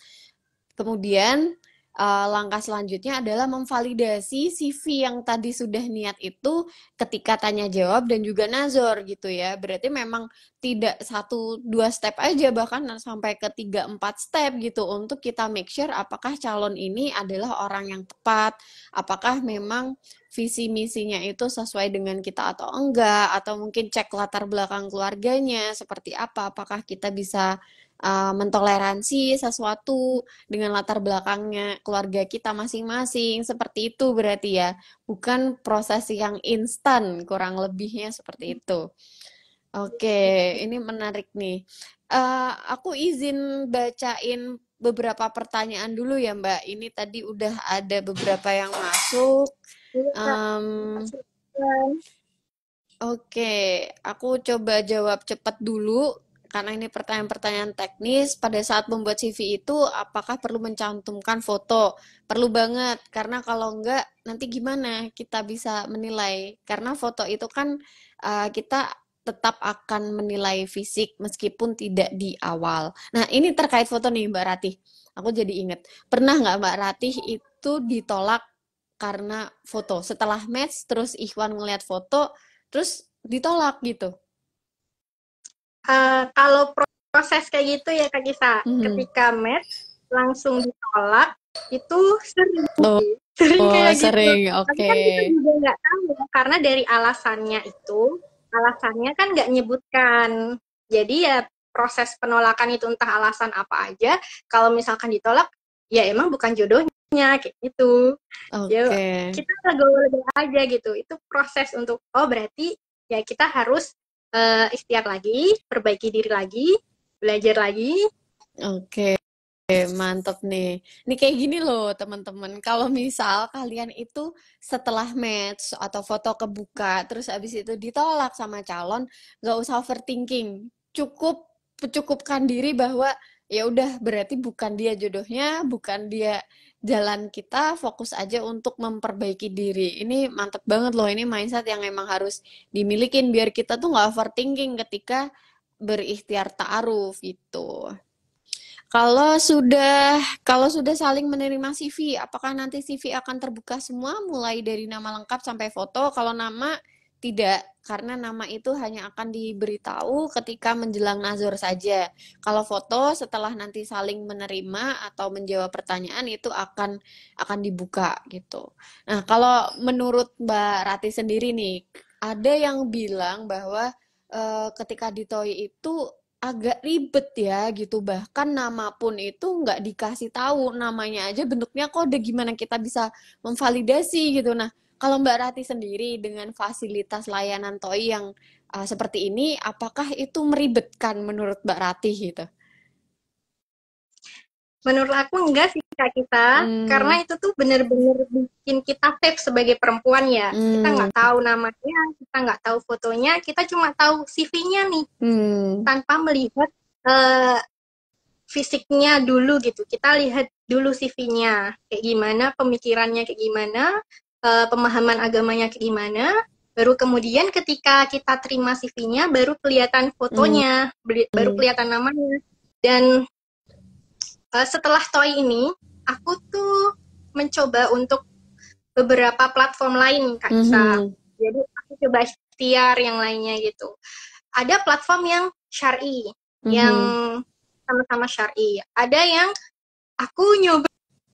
kemudian langkah selanjutnya adalah memvalidasi CV yang tadi sudah niat itu ketika tanya jawab dan juga nazor gitu ya. Berarti memang tidak 1-2 step aja, bahkan sampai ke 3-4 step gitu untuk kita make sure apakah calon ini adalah orang yang tepat, apakah memang visi misinya itu sesuai dengan kita atau enggak, atau mungkin cek latar belakang keluarganya seperti apa, apakah kita bisa mentoleransi sesuatu dengan latar belakangnya keluarga kita masing-masing, seperti itu berarti ya, bukan proses yang instan, kurang lebihnya seperti itu. Oke, ini menarik nih. Aku izin bacain beberapa pertanyaan dulu ya Mbak. Ini tadi udah ada beberapa yang masuk. Oke, aku coba jawab cepat dulu karena ini pertanyaan-pertanyaan teknis. Pada saat membuat CV itu, apakah perlu mencantumkan foto? Perlu banget, karena kalau enggak, nanti gimana kita bisa menilai? Karena foto itu kan kita tetap akan menilai fisik meskipun tidak di awal. Nah, ini terkait foto nih Mbak Ratih. Aku jadi inget, pernah nggak Mbak Ratih itu ditolak karena foto? Setelah match, terus Ikhwan ngeliat foto, terus ditolak gitu. Kalau proses kayak gitu ya Kak Gisa, ketika match langsung ditolak itu sering Oh, sering oh kayak gitu. sering, Tapi oke. kan kita juga nggak tahu ya, karena dari alasannya kan nggak nyebutkan. Jadi ya proses penolakan itu entah alasan apa aja, kalau misalkan ditolak, ya emang bukan jodohnya kayak gitu. Ya Oke. kita legowo-legowo aja gitu. Itu proses untuk berarti ya kita harus ikhtiar lagi, perbaiki diri lagi, belajar lagi. Oke, mantep nih. Ini kayak gini loh, teman-teman. Kalau misal kalian itu setelah match atau foto kebuka, terus abis itu ditolak sama calon, nggak usah overthinking. Cukupkan diri bahwa ya udah berarti bukan dia jodohnya, bukan dia jalan kita, fokus aja untuk memperbaiki diri. Ini mantep banget loh, ini mindset yang emang harus dimilikin biar kita tuh nggak overthinking ketika berikhtiar ta'aruf gitu. Kalau sudah saling menerima CV, apakah nanti CV akan terbuka semua mulai dari nama lengkap sampai foto? Kalau nama tidak, karena nama itu hanya akan diberitahu ketika menjelang nazar saja. Kalau foto setelah nanti saling menerima atau menjawab pertanyaan itu akan dibuka gitu. Nah, kalau menurut Mbak Rati sendiri nih, ada yang bilang bahwa ketika di TOI itu agak ribet ya gitu, bahkan nama pun itu nggak dikasih tahu, namanya aja bentuknya kode, gimana kita bisa memvalidasi gitu. Nah, kalau Mbak Rati sendiri dengan fasilitas layanan TOI yang seperti ini, apakah itu meribetkan menurut Mbak Rati gitu? Menurut aku enggak sih Kak kita, karena itu tuh bener-bener bikin kita safe sebagai perempuan ya. Kita nggak tahu namanya, kita nggak tahu fotonya, kita cuma tahu CV-nya nih, tanpa melihat fisiknya dulu gitu. Kita lihat dulu CV-nya, kayak gimana, pemikirannya kayak gimana, pemahaman agamanya kayak gimana, baru kemudian ketika kita terima CV-nya, baru kelihatan fotonya, baru kelihatan namanya. Dan setelah TOI ini, aku tuh mencoba untuk beberapa platform lain, Kak Isa. Jadi aku coba berikhtiar yang lainnya gitu. Ada platform yang syar'i, yang Mhm. sama-sama syar'i. Ada yang aku nyoba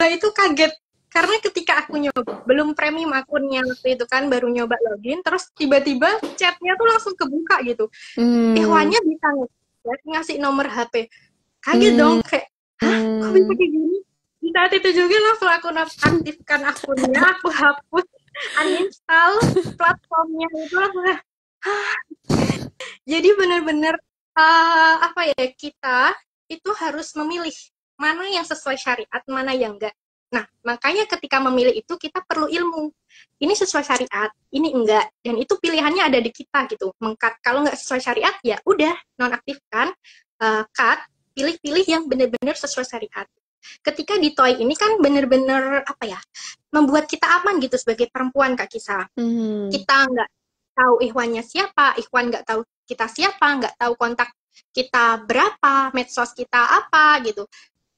itu kaget karena ketika aku nyoba belum premium akunnya waktu itu kan, baru nyoba login terus tiba-tiba chatnya tuh langsung kebuka gitu. Hmm. Ikhwannya bisa ngasih nomor HP. Kaget dong, Hmm. kayak hah kok bisa Hmm. kayak gini. Di saat itu juga langsung aku aktifkan akunnya, aku hapus, uninstall platformnya itu langsung. Jadi benar-benar apa ya, kita itu harus memilih mana yang sesuai syariat, mana yang enggak. Nah, makanya ketika memilih itu kita perlu ilmu. Ini sesuai syariat, ini enggak. Dan itu pilihannya ada di kita gitu. Mengkat kalau enggak sesuai syariat ya udah nonaktifkan, cut, pilih-pilih yang benar-benar sesuai syariat. Ketika di toy ini kan benar-benar apa ya, membuat kita aman gitu sebagai perempuan Kak Kisa. Hmm. Kita nggak tahu Ikhwannya siapa, Ikhwan nggak tahu kita siapa, nggak tahu kontak kita berapa, medsos kita apa gitu.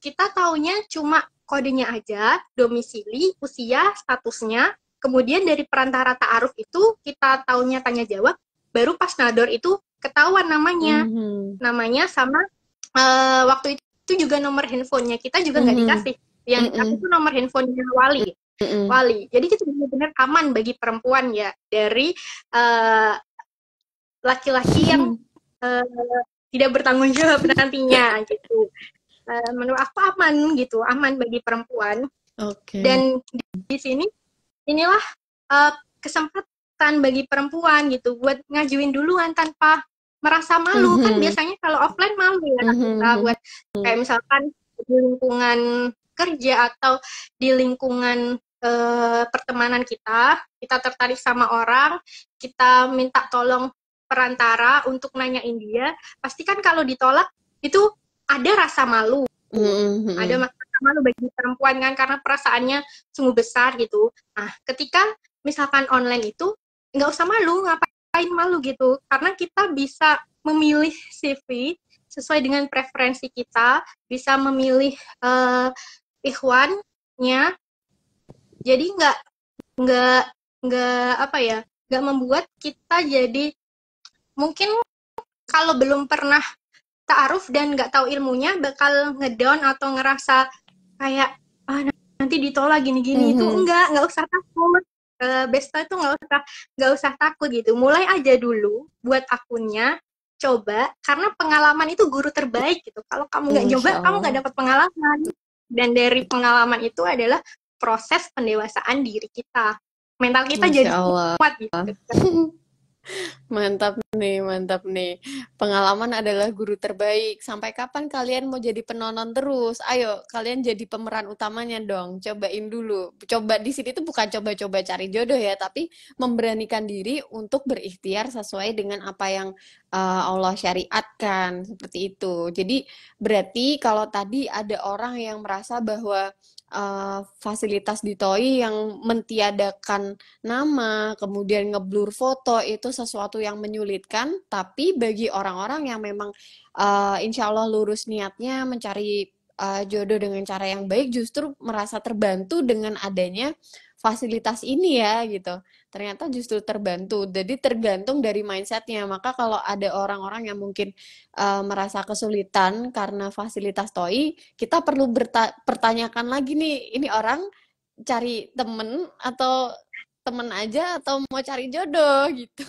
Kita taunya cuma kodenya aja, domisili, usia, statusnya, kemudian dari perantara ta'aruf itu kita taunya tanya jawab, baru pas nador itu ketahuan namanya. Mhm. Namanya sama waktu itu juga nomor handphonenya kita juga nggak Mhm. dikasih. Yang dikasih Mhm. itu nomor handphonenya wali. Mhm. Wali. Jadi itu benar-benar aman bagi perempuan ya dari uh, laki-laki yang tidak bertanggung jawab nantinya gitu. Menurut aku aman gitu, aman bagi perempuan. Oke. Dan di sini inilah kesempatan bagi perempuan gitu buat ngajuin duluan tanpa merasa malu. Kan Mhm. biasanya kalau offline malu ya kita Mhm. buat kayak misalkan di lingkungan kerja atau di lingkungan pertemanan kita tertarik sama orang, kita minta tolong perantara untuk nanyain dia, pasti kan kalau ditolak itu ada rasa malu. Ada Mhm. rasa malu bagi perempuan kan karena perasaannya sungguh besar gitu. Nah, ketika misalkan online itu nggak usah malu, ngapain malu gitu, karena kita bisa memilih CV sesuai dengan preferensi kita, bisa memilih ikhwannya, jadi nggak nggak apa ya, nggak membuat kita jadi mungkin kalau belum pernah ta'aruf dan nggak tahu ilmunya bakal ngedown atau ngerasa kayak ah, nanti ditolak gini-gini. Itu Mhm. nggak usah takut. Besta itu nggak usah takut gitu. Mulai aja dulu buat akunnya, coba karena pengalaman itu guru terbaik gitu. Kalau kamu nggak nyoba, Masya kamu nggak Allah. dapat pengalaman. Dan dari pengalaman itu adalah proses pendewasaan diri kita. Mental kita Masya jadi Allah. kuat gitu. Mantap nih, mantap nih. Pengalaman adalah guru terbaik. Sampai kapan kalian mau jadi penonton terus? Ayo, kalian jadi pemeran utamanya dong. Cobain dulu. Coba di sini tuh bukan coba-coba cari jodoh ya, tapi memberanikan diri untuk berikhtiar sesuai dengan apa yang Allah syariatkan, seperti itu. Jadi berarti kalau tadi ada orang yang merasa bahwa fasilitas di TOI yang mentiadakan nama, kemudian ngeblur foto itu sesuatu yang menyulitkan, tapi bagi orang-orang yang memang insya Allah lurus niatnya mencari jodoh dengan cara yang baik, justru merasa terbantu dengan adanya fasilitas ini ya gitu. Ternyata justru terbantu. Jadi tergantung dari mindsetnya. Maka kalau ada orang-orang yang mungkin merasa kesulitan karena fasilitas TOI, kita perlu pertanyakan lagi nih, ini orang cari temen atau temen aja atau mau cari jodoh gitu.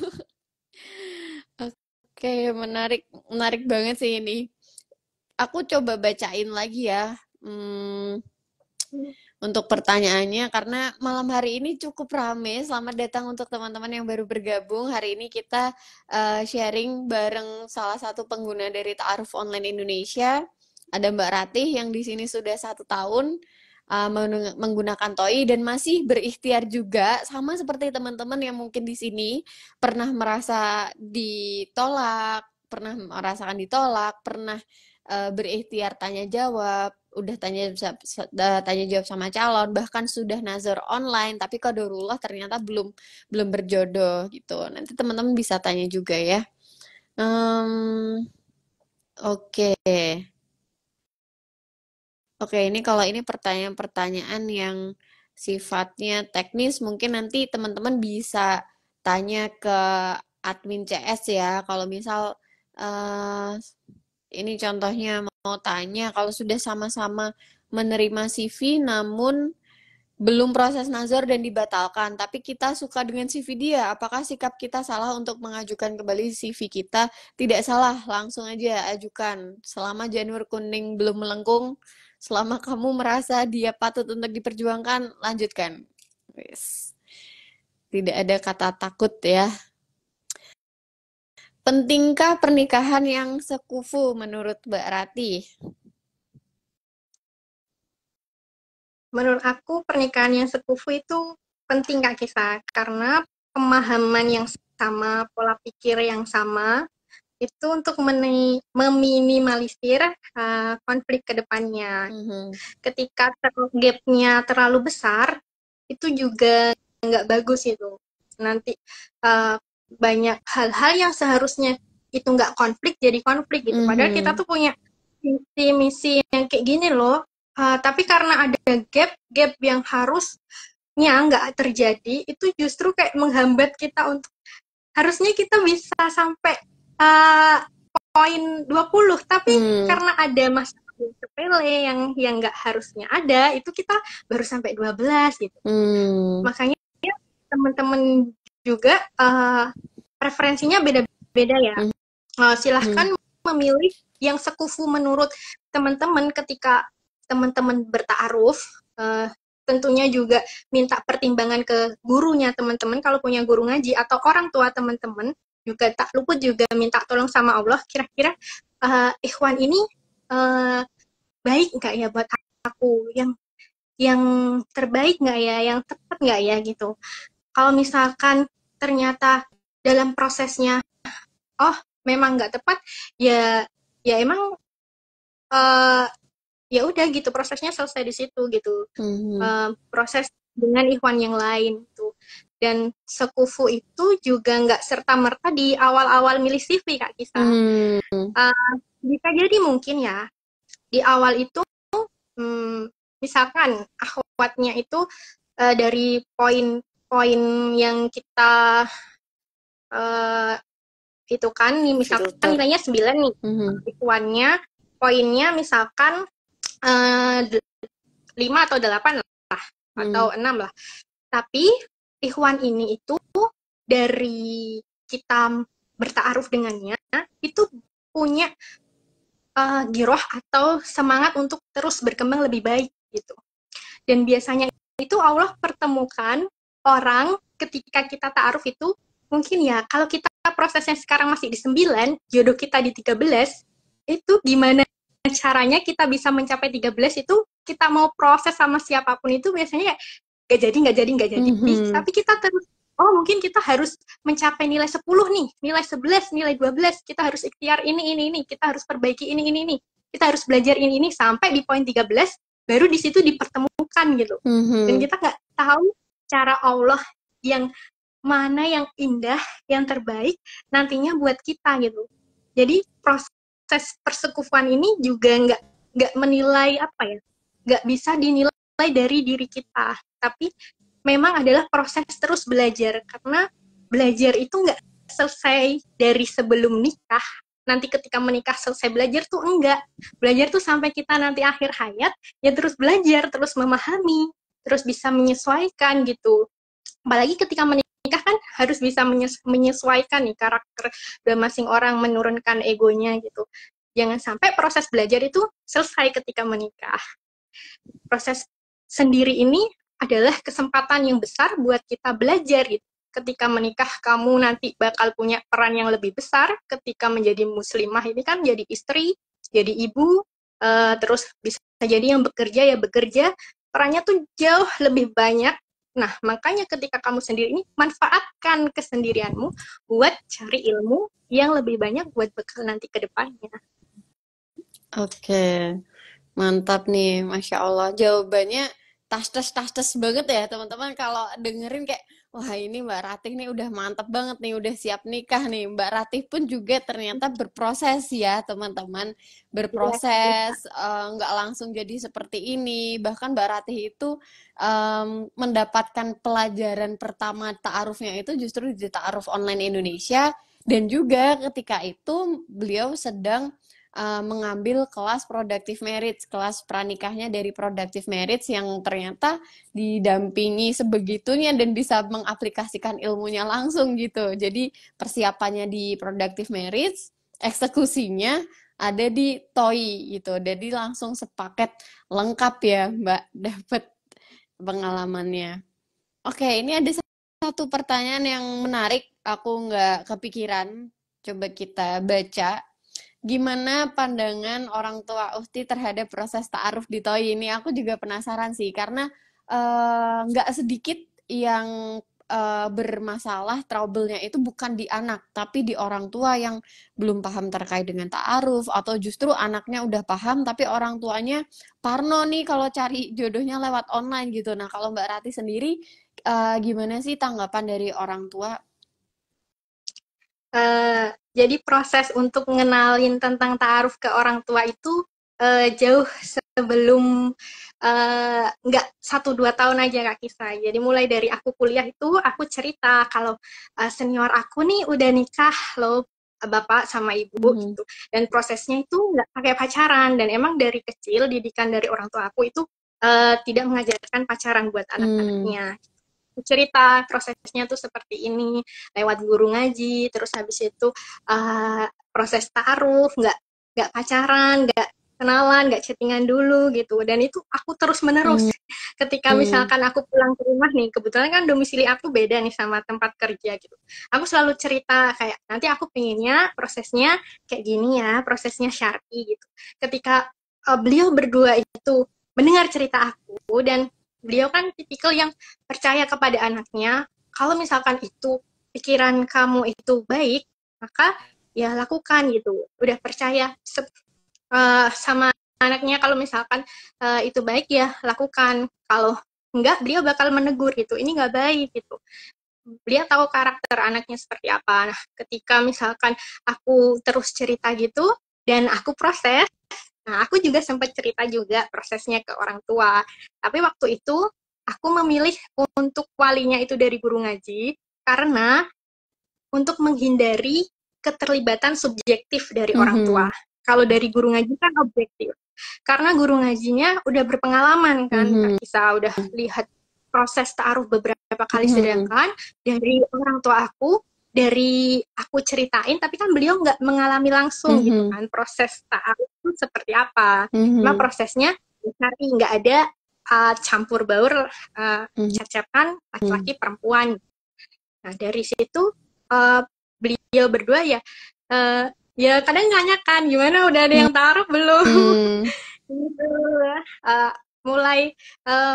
Oke, menarik, menarik banget sih ini. Aku coba bacain lagi ya. Untuk pertanyaannya karena malam hari ini cukup rame. Selamat datang untuk teman-teman yang baru bergabung. Hari ini kita sharing bareng salah satu pengguna dari Ta'aruf Online Indonesia. Ada Mbak Ratih yang di sini sudah 1 tahun menggunakan TOI dan masih berikhtiar juga sama seperti teman-teman yang mungkin di sini pernah merasa ditolak, pernah merasakan ditolak, pernah berikhtiar tanya jawab, udah tanya jawab sama calon, bahkan sudah nazar online, tapi qadarullah ternyata belum belum berjodoh gitu. Nanti teman-teman bisa tanya juga ya. Oke. Oke, ini kalau ini pertanyaan-pertanyaan yang sifatnya teknis, mungkin nanti teman-teman bisa tanya ke admin CS ya. Kalau misal eh, ini contohnya mau tanya, kalau sudah sama-sama menerima CV namun belum proses nazar dan dibatalkan, tapi kita suka dengan CV dia, apakah sikap kita salah untuk mengajukan kembali CV kita? Tidak salah, langsung aja ajukan. Selama janur kuning belum melengkung, selama kamu merasa dia patut untuk diperjuangkan, lanjutkan. Wis. Tidak ada kata takut ya. Pentingkah pernikahan yang sekufu menurut Mbak Rati? Menurut aku pernikahan yang sekufu itu penting Kak Kisa, karena pemahaman yang sama, pola pikir yang sama, itu untuk meminimalisir konflik ke depannya. Ketika gap-nya terlalu besar, itu juga nggak bagus itu. Nanti banyak hal-hal yang seharusnya itu nggak konflik jadi konflik gitu. Padahal kita tuh punya misi yang kayak gini loh. Tapi karena ada gap yang harusnya nggak terjadi, itu justru kayak menghambat kita untuk harusnya kita bisa sampai poin 20, tapi karena ada masalah sepele yang nggak harusnya ada, itu kita baru sampai 12 gitu. Makanya teman-teman juga preferensinya beda-beda ya. Silahkan memilih yang sekufu menurut teman-teman ketika teman-teman bertaaruf. Tentunya juga minta pertimbangan ke gurunya teman-teman kalau punya guru ngaji atau orang tua teman-teman, juga tak luput juga minta tolong sama Allah, kira-kira ikhwan ini baik nggak ya buat aku, yang terbaik nggak ya, yang tepat nggak ya gitu. Kalau misalkan ternyata dalam prosesnya memang nggak tepat, ya emang ya udah gitu, prosesnya selesai di situ gitu. Proses dengan ikhwan yang lain tuh. Dan sekufu itu juga nggak serta-merta di awal-awal milih CV Kak Kisa. Bisa jadi mungkin ya di awal itu misalkan akhwatnya itu dari poin-poin yang kita itu kan nih, misalkan nilainya 9 nih, ikhwannya poinnya misalkan 5 atau 8 lah, atau 6 lah. Tapi ikhwan ini itu dari kita bertaaruf dengannya, itu punya giroh atau semangat untuk terus berkembang lebih baik gitu. Dan biasanya itu Allah pertemukan orang ketika kita ta'aruf itu, mungkin ya kalau kita prosesnya sekarang masih di 9, jodoh kita di 13, itu gimana caranya kita bisa mencapai 13 itu, kita mau proses sama siapapun itu biasanya nggak jadi. Tapi kita terus, mungkin kita harus mencapai nilai 10 nih, nilai 11, nilai 12, kita harus ikhtiar ini, kita harus perbaiki ini, kita harus belajar ini, sampai di poin 13, baru di situ dipertemukan gitu. Dan kita nggak tahu cara Allah yang mana yang indah, yang terbaik nantinya buat kita gitu. Jadi proses persekufuan ini juga nggak menilai nggak bisa dinilai dari diri kita, tapi memang adalah proses terus belajar, karena belajar itu nggak selesai dari sebelum nikah. Nanti ketika menikah selesai belajar tuh enggak. Belajar tuh sampai kita nanti akhir hayat, ya terus belajar, terus memahami, terus bisa menyesuaikan gitu. Apalagi ketika menikah kan harus bisa menyesuaikan nih karakter masing-masing orang, menurunkan egonya gitu. Jangan sampai proses belajar itu selesai ketika menikah. Proses sendiri ini adalah kesempatan yang besar buat kita belajar gitu. Ketika menikah, kamu nanti bakal punya peran yang lebih besar. Ketika menjadi muslimah ini kan jadi istri, jadi ibu, terus bisa jadi yang bekerja ya bekerja, perannya tuh jauh lebih banyak. Nah, makanya ketika kamu sendiri ini, manfaatkan kesendirianmu buat cari ilmu yang lebih banyak buat bekal nanti ke depannya. Oke, mantap nih, Masya Allah. Jawabannya tas-tas banget ya teman-teman. Kalau dengerin kayak, Wah, ini Mbak Ratih nih udah mantep banget nih, udah siap nikah nih. Mbak Ratih pun juga ternyata berproses ya, teman-teman. Iya, Kak. Berproses, nggak langsung jadi seperti ini. Bahkan Mbak Ratih itu mendapatkan pelajaran pertama ta'arufnya itu justru di Ta'aruf Online Indonesia. Dan juga ketika itu beliau sedang mengambil kelas Productive Marriage, kelas pranikahnya dari Productive Marriage yang ternyata didampingi sebegitunya dan bisa mengaplikasikan ilmunya langsung gitu. Jadi persiapannya di productive marriage, eksekusinya ada di TOI gitu. Jadi langsung sepaket lengkap ya Mbak dapat pengalamannya. Oke, ini ada satu pertanyaan yang menarik. Aku nggak kepikiran. Coba kita baca. Gimana pandangan orang tua Uhti terhadap proses ta'aruf di TOI ini? Aku juga penasaran sih, karena nggak sedikit yang bermasalah, trouble-nya itu bukan di anak, tapi di orang tua yang belum paham terkait dengan ta'aruf, atau justru anaknya udah paham, tapi orang tuanya parno nih kalau cari jodohnya lewat online gitu. Nah, kalau Mbak Rati sendiri, gimana sih tanggapan dari orang tua? Jadi proses untuk ngenalin tentang ta'aruf ke orang tua itu jauh sebelum nggak 1-2 tahun aja Kak Kisa. Jadi mulai dari aku kuliah itu aku cerita kalau senior aku nih udah nikah loh bapak sama ibu Mhm. gitu. Dan prosesnya itu nggak pakai pacaran dan emang dari kecil didikan dari orang tua aku itu tidak mengajarkan pacaran buat Hmm. anak-anaknya cerita prosesnya tuh seperti ini lewat guru ngaji terus habis itu proses taaruf nggak pacaran nggak kenalan nggak chattingan dulu gitu dan itu aku terus menerus Hmm. ketika misalkan aku pulang ke rumah nih kebetulan kan domisili aku beda nih sama tempat kerja gitu aku selalu cerita kayak nanti aku pengennya prosesnya kayak gini ya prosesnya syar'i gitu ketika beliau berdua itu mendengar cerita aku dan beliau kan tipikal yang percaya kepada anaknya, kalau misalkan itu pikiran kamu itu baik, maka ya lakukan gitu. Udah percaya sama anaknya kalau misalkan itu baik ya lakukan. Kalau enggak, beliau bakal menegur gitu. Ini nggak baik gitu. Beliau tahu karakter anaknya seperti apa. Nah, ketika misalkan aku terus cerita gitu dan aku proses, nah aku juga sempat cerita juga prosesnya ke orang tua. Tapi waktu itu aku memilih untuk walinya itu dari guru ngaji karena untuk menghindari keterlibatan subjektif dari orang tua. Mhm. Kalau dari guru ngaji kan objektif. Karena guru ngajinya udah berpengalaman kan, Kak Mhm. Kisa udah lihat proses ta'aruf beberapa kali Mhm. sedangkan dari orang tua aku dari aku ceritain tapi kan beliau nggak mengalami langsung gitu Mhm. kan proses ta'aruf itu seperti apa. Cuma Mhm. prosesnya cari nggak ada campur baur Mhm. cacapan laki-laki perempuan. Nah dari situ beliau berdua ya ya kadang nanyakan gimana udah ada yang taruh belum Mhm. gitu uh, mulai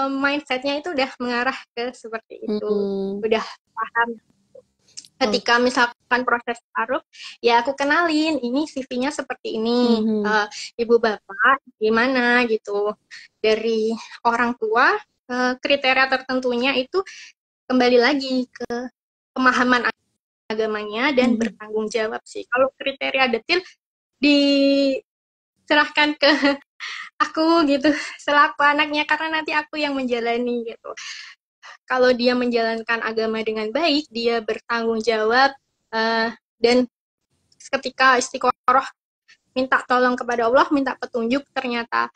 mindsetnya itu udah mengarah ke seperti itu Mhm. udah paham Oh. ketika misalkan proses taruh ya aku kenalin ini CV-nya seperti ini Mhm. ibu bapak gimana gitu dari orang tua kriteria tertentunya itu kembali lagi ke pemahaman agamanya dan Mhm. bertanggung jawab sih. Kalau kriteria detil diserahkan ke aku gitu selaku anaknya karena nanti aku yang menjalani gitu. Kalau dia menjalankan agama dengan baik, dia bertanggung jawab dan ketika istiqoroh minta tolong kepada Allah, minta petunjuk ternyata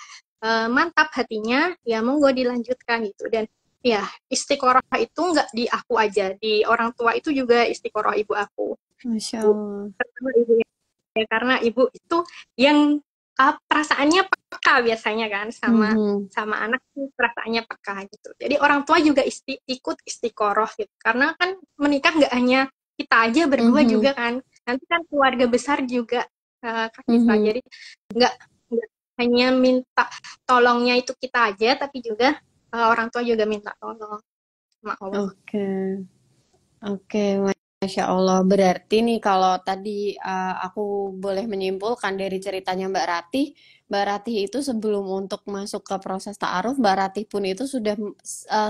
mantap hatinya, ya monggo dilanjutkan gitu dan ya istiqoroh itu nggak di aku aja, di orang tua itu juga istiqoroh ibu aku. Masya Bu, Allah. pertama ibu ya karena ibu itu yang perasaannya peka biasanya kan sama Mhm. sama anak tuh perasaannya peka gitu. Jadi orang tua juga ikut istiqoroh gitu. Karena kan menikah nggak hanya kita aja berdua Mhm. juga kan. Nanti kan keluarga besar juga Kak Kisa. Mhm. Jadi nggak nggak hanya minta tolongnya itu kita aja, tapi juga orang tua juga minta tolong sama Allah. Oke. Oke. Masya Allah, berarti nih kalau tadi aku boleh menyimpulkan dari ceritanya Mbak Ratih itu sebelum untuk masuk ke proses ta'aruf, Mbak Ratih pun itu sudah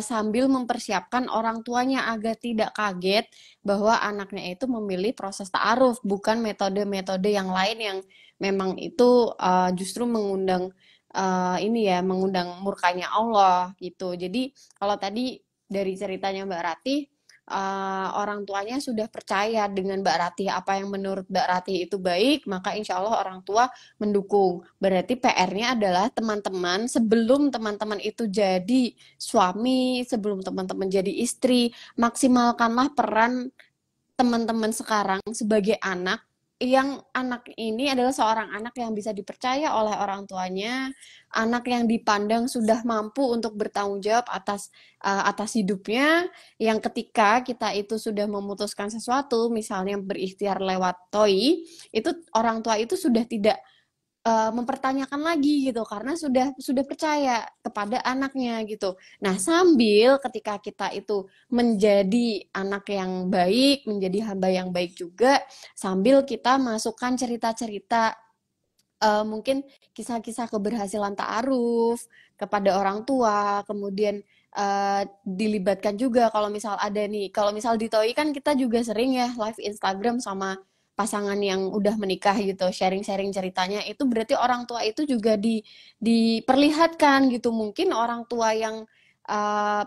sambil mempersiapkan orang tuanya agar tidak kaget bahwa anaknya itu memilih proses ta'aruf, bukan metode-metode yang lain yang memang itu justru mengundang ini ya, mengundang murkanya Allah gitu. Jadi kalau tadi dari ceritanya Mbak Ratih, orang tuanya sudah percaya dengan Mbak Ratih apa yang menurut Mbak Ratih itu baik, maka insya Allah orang tua mendukung. Berarti PR-nya adalah teman-teman sebelum teman-teman itu jadi suami, sebelum teman-teman jadi istri, maksimalkanlah peran teman-teman sekarang sebagai anak yang anak ini adalah seorang anak yang bisa dipercaya oleh orang tuanya, anak yang dipandang sudah mampu untuk bertanggung jawab atas hidupnya, yang ketika kita itu sudah memutuskan sesuatu, misalnya berikhtiar lewat toy, itu orang tua itu sudah tidak mempertanyakan lagi gitu karena sudah percaya kepada anaknya gitu. Nah, sambil ketika kita itu menjadi anak yang baik, menjadi hamba yang baik juga, sambil kita masukkan cerita-cerita mungkin kisah-kisah keberhasilan ta'aruf kepada orang tua, kemudian dilibatkan juga kalau misal ada nih, kalau misal di TOI kan kita juga sering ya live Instagram sama pasangan yang udah menikah gitu, sharing-sharing ceritanya, itu berarti orang tua itu juga diperlihatkan gitu, mungkin orang tua yang uh,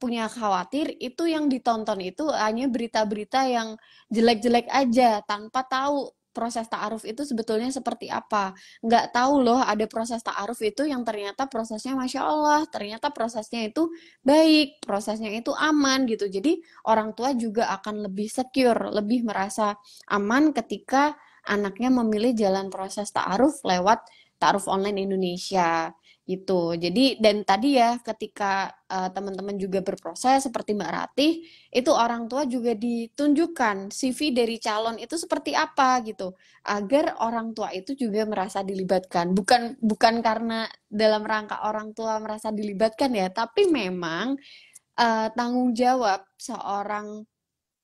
punya khawatir itu yang ditonton itu hanya berita-berita yang jelek-jelek aja tanpa tahu proses ta'aruf itu sebetulnya seperti apa. Nggak tahu loh ada proses ta'aruf itu yang ternyata prosesnya Masya Allah, ternyata prosesnya itu baik, prosesnya itu aman gitu. Jadi orang tua juga akan lebih secure, lebih merasa aman ketika anaknya memilih jalan proses ta'aruf lewat ta'aruf online Indonesia gitu. Jadi dan tadi ya ketika teman-teman juga berproses seperti Mbak Ratih, itu orang tua juga ditunjukkan CV dari calon itu seperti apa gitu agar orang tua itu juga merasa dilibatkan, bukan bukan karena dalam rangka orang tua merasa dilibatkan ya, tapi memang tanggung jawab seorang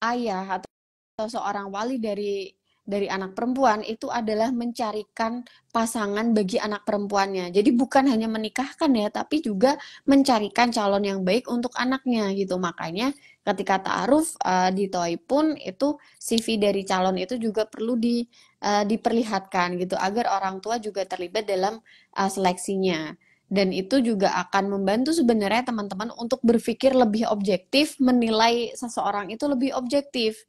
ayah atau seorang wali dari anak perempuan itu adalah mencarikan pasangan bagi anak perempuannya. Jadi bukan hanya menikahkan ya, tapi juga mencarikan calon yang baik untuk anaknya gitu. Makanya ketika ta'aruf di TOI pun itu CV dari calon itu juga perlu diperlihatkan gitu agar orang tua juga terlibat dalam seleksinya. Dan itu juga akan membantu sebenarnya teman-teman untuk berpikir lebih objektif, menilai seseorang itu lebih objektif.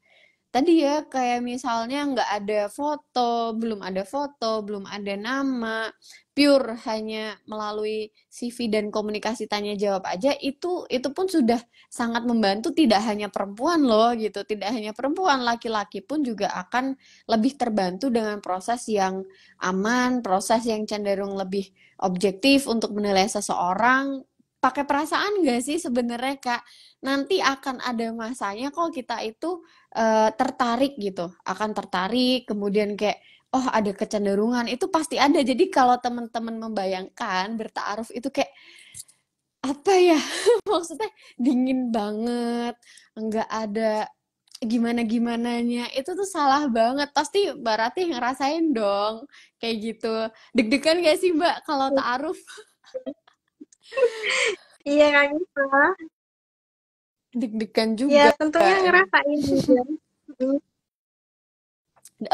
Tadi ya kayak misalnya nggak ada foto, belum ada nama, pure hanya melalui CV dan komunikasi tanya jawab aja itu pun sudah sangat membantu tidak hanya perempuan loh gitu, tidak hanya perempuan, laki-laki pun juga akan lebih terbantu dengan proses yang aman, proses yang cenderung lebih objektif untuk menilai seseorang. Pakai perasaan nggak sih sebenarnya Kak? Nanti akan ada masanya kok kita itu tertarik gitu, akan tertarik, kemudian kayak, oh ada kecenderungan, itu pasti ada. Jadi kalau teman-teman membayangkan bertaaruf itu kayak, apa ya, maksudnya dingin banget, nggak ada gimana-gimananya, itu tuh salah banget. Pasti Mbak Ratih ngerasain dong, kayak gitu. Deg-degan gak sih Mbak kalau ta'aruf? Iya Kak Gita. Deg-degan Ya juga. tentunya ngerasain juga. Mm.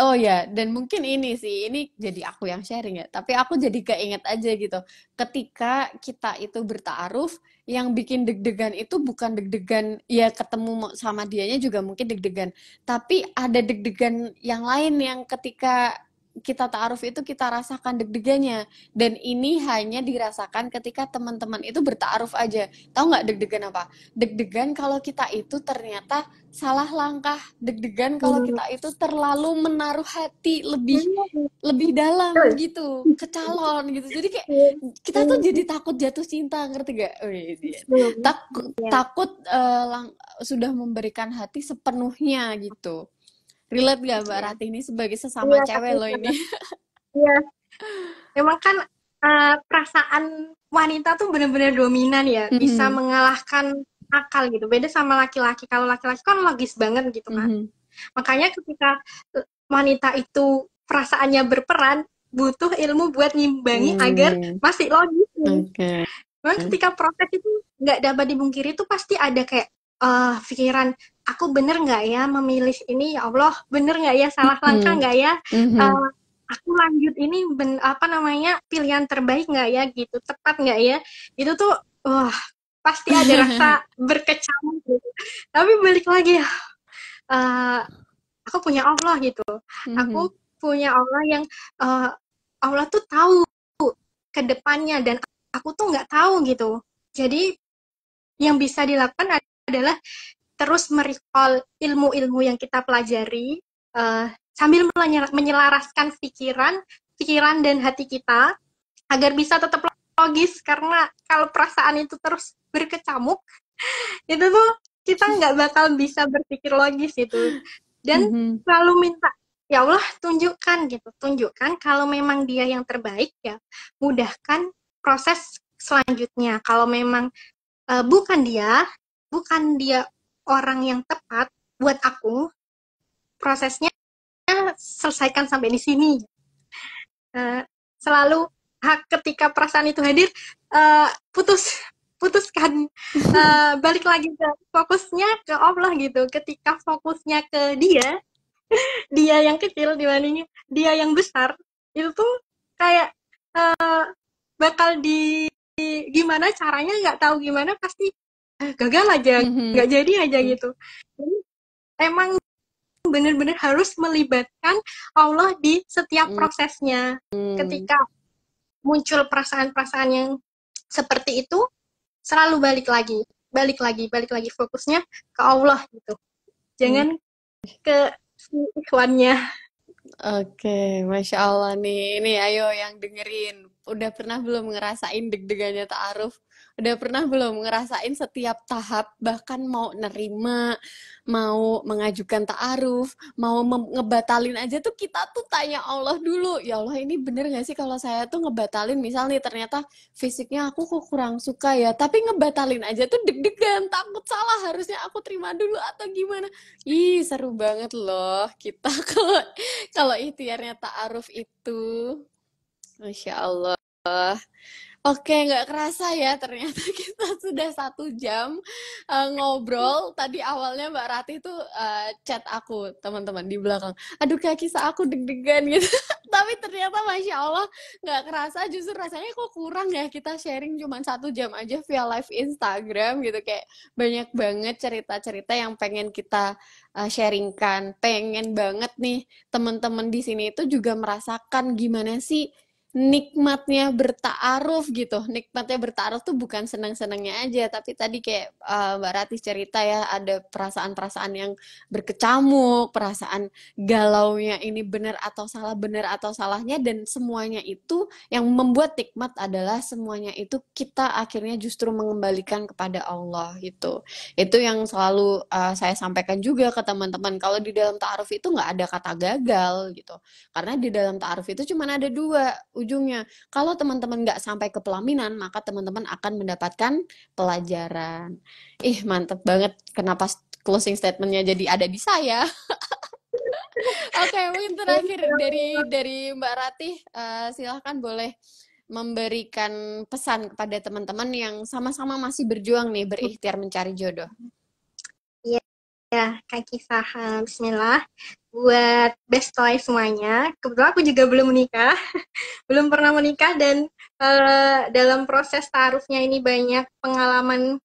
Oh ya, dan mungkin ini sih, ini jadi aku yang sharing ya, tapi aku jadi keinget aja gitu. Ketika kita itu bertaaruf, yang bikin deg-degan itu bukan deg-degan, ya ketemu sama dianya juga mungkin deg-degan. Tapi ada deg-degan yang lain yang ketika kita ta'aruf itu kita rasakan deg-degannya. Dan ini hanya dirasakan ketika teman-teman itu bertaaruf aja. Tahu nggak deg-degan apa? Deg-degan kalau kita itu ternyata salah langkah, deg-degan kalau Hmm. kita itu terlalu menaruh hati lebih Hmm. lebih dalam Betul. gitu ke calon gitu. Jadi kayak Iya. kita tuh Hmm. jadi takut jatuh cinta, ngerti gak? Wih, Hmm. takut Iya. takut sudah memberikan hati sepenuhnya gitu. Relate gak Mbak Iya. Rati ini sebagai sesama Iya Kak cewek loh Gita. ini? Iya. Memang kan perasaan wanita tuh benar-benar dominan ya, bisa Mm-mm. mengalahkan akal gitu. Beda sama laki-laki. Kalau laki-laki kan logis banget gitu kan. Makanya ketika wanita itu perasaannya berperan, butuh ilmu buat ngimbangi agar masih logis nih. Memang ketika proses itu nggak dapat dibungkiri, itu pasti ada kayak pikiran, aku bener nggak ya memilih ini, ya Allah, bener nggak ya, salah langkah nggak ya, aku lanjut ini pilihan terbaik nggak ya gitu, tepat nggak ya, itu tuh pasti ada rasa berkecamuk gitu. Tapi balik lagi ya, aku punya Allah gitu, aku punya Allah yang Allah tuh tahu ke depannya dan aku tuh nggak tahu gitu. Jadi yang bisa dilakukan adalah terus merecall ilmu-ilmu yang kita pelajari sambil menyelaraskan pikiran dan hati kita agar bisa tetap logis, karena kalau perasaan itu terus berkecamuk itu tuh kita nggak bakal bisa berpikir logis itu. Dan selalu minta, ya Allah tunjukkan kalau memang dia yang terbaik, ya mudahkan proses selanjutnya. Kalau memang bukan dia orang yang tepat buat aku, prosesnya selesaikan sampai di sini. Selalu ketika perasaan itu hadir, putuskan, balik lagi ke fokusnya ke Allah gitu. Ketika fokusnya ke dia yang kecil dibandingin dia yang besar, itu tuh kayak bakal gimana caranya, nggak tahu gimana, pasti gagal aja, nggak jadi aja gitu. Jadi emang benar-benar harus melibatkan Allah di setiap prosesnya. Ketika muncul perasaan-perasaan yang seperti itu, selalu balik lagi fokusnya ke Allah gitu. Jangan ke si ikhwannya. Oke, Masya Allah nih. Ini ayo yang dengerin. Udah pernah belum ngerasain deg-degannya ta'aruf? Udah pernah belum ngerasain setiap tahap, bahkan mau nerima, mau mengajukan ta'aruf, mau ngebatalin aja tuh kita tuh tanya Allah dulu. Ya Allah, ini bener gak sih kalau saya tuh ngebatalin, misal nih ternyata fisiknya aku kok kurang suka ya, tapi ngebatalin aja tuh deg-degan, takut salah, harusnya aku terima dulu atau gimana. Ih, seru banget loh kita kalau ikhtiarnya ta'aruf itu. Masya Allah. Oke, nggak kerasa ya, ternyata kita sudah 1 jam ngobrol. Tadi awalnya Mbak Rati tuh chat aku, teman-teman, di belakang. Aduh, kayak kisah aku deg-degan gitu. Tapi ternyata Masya Allah nggak kerasa, justru rasanya kok kurang ya kita sharing cuma 1 jam aja via live Instagram gitu. Kayak banyak banget cerita-cerita yang pengen kita sharingkan. Pengen banget nih teman-teman di sini itu juga merasakan gimana sih nikmatnya bertaaruf gitu. Nikmatnya bertaaruf tuh bukan senang-senangnya aja, tapi tadi kayak Mbak Rati cerita ya, ada perasaan-perasaan yang berkecamuk, perasaan galaunya ini benar atau salahnya, dan semuanya itu yang membuat nikmat adalah semuanya itu kita akhirnya justru mengembalikan kepada Allah gitu. Itu yang selalu saya sampaikan juga ke teman-teman. Kalau di dalam ta'aruf itu nggak ada kata gagal gitu. Karena di dalam ta'aruf itu cuma ada 2 ujungnya. Kalau teman-teman nggak sampai ke pelaminan, maka teman-teman akan mendapatkan pelajaran. Ih, mantep banget. Kenapa closing statement-nya jadi ada di saya? Oke, mungkin terakhir dari Mbak Ratih, silahkan boleh memberikan pesan kepada teman-teman yang sama-sama masih berjuang nih, berikhtiar mencari jodoh. Ya, Kak Kisah, bismillah. Buat bestoy semuanya, kebetulan aku juga belum menikah, belum pernah menikah, dan dalam proses taarufnya ini banyak pengalaman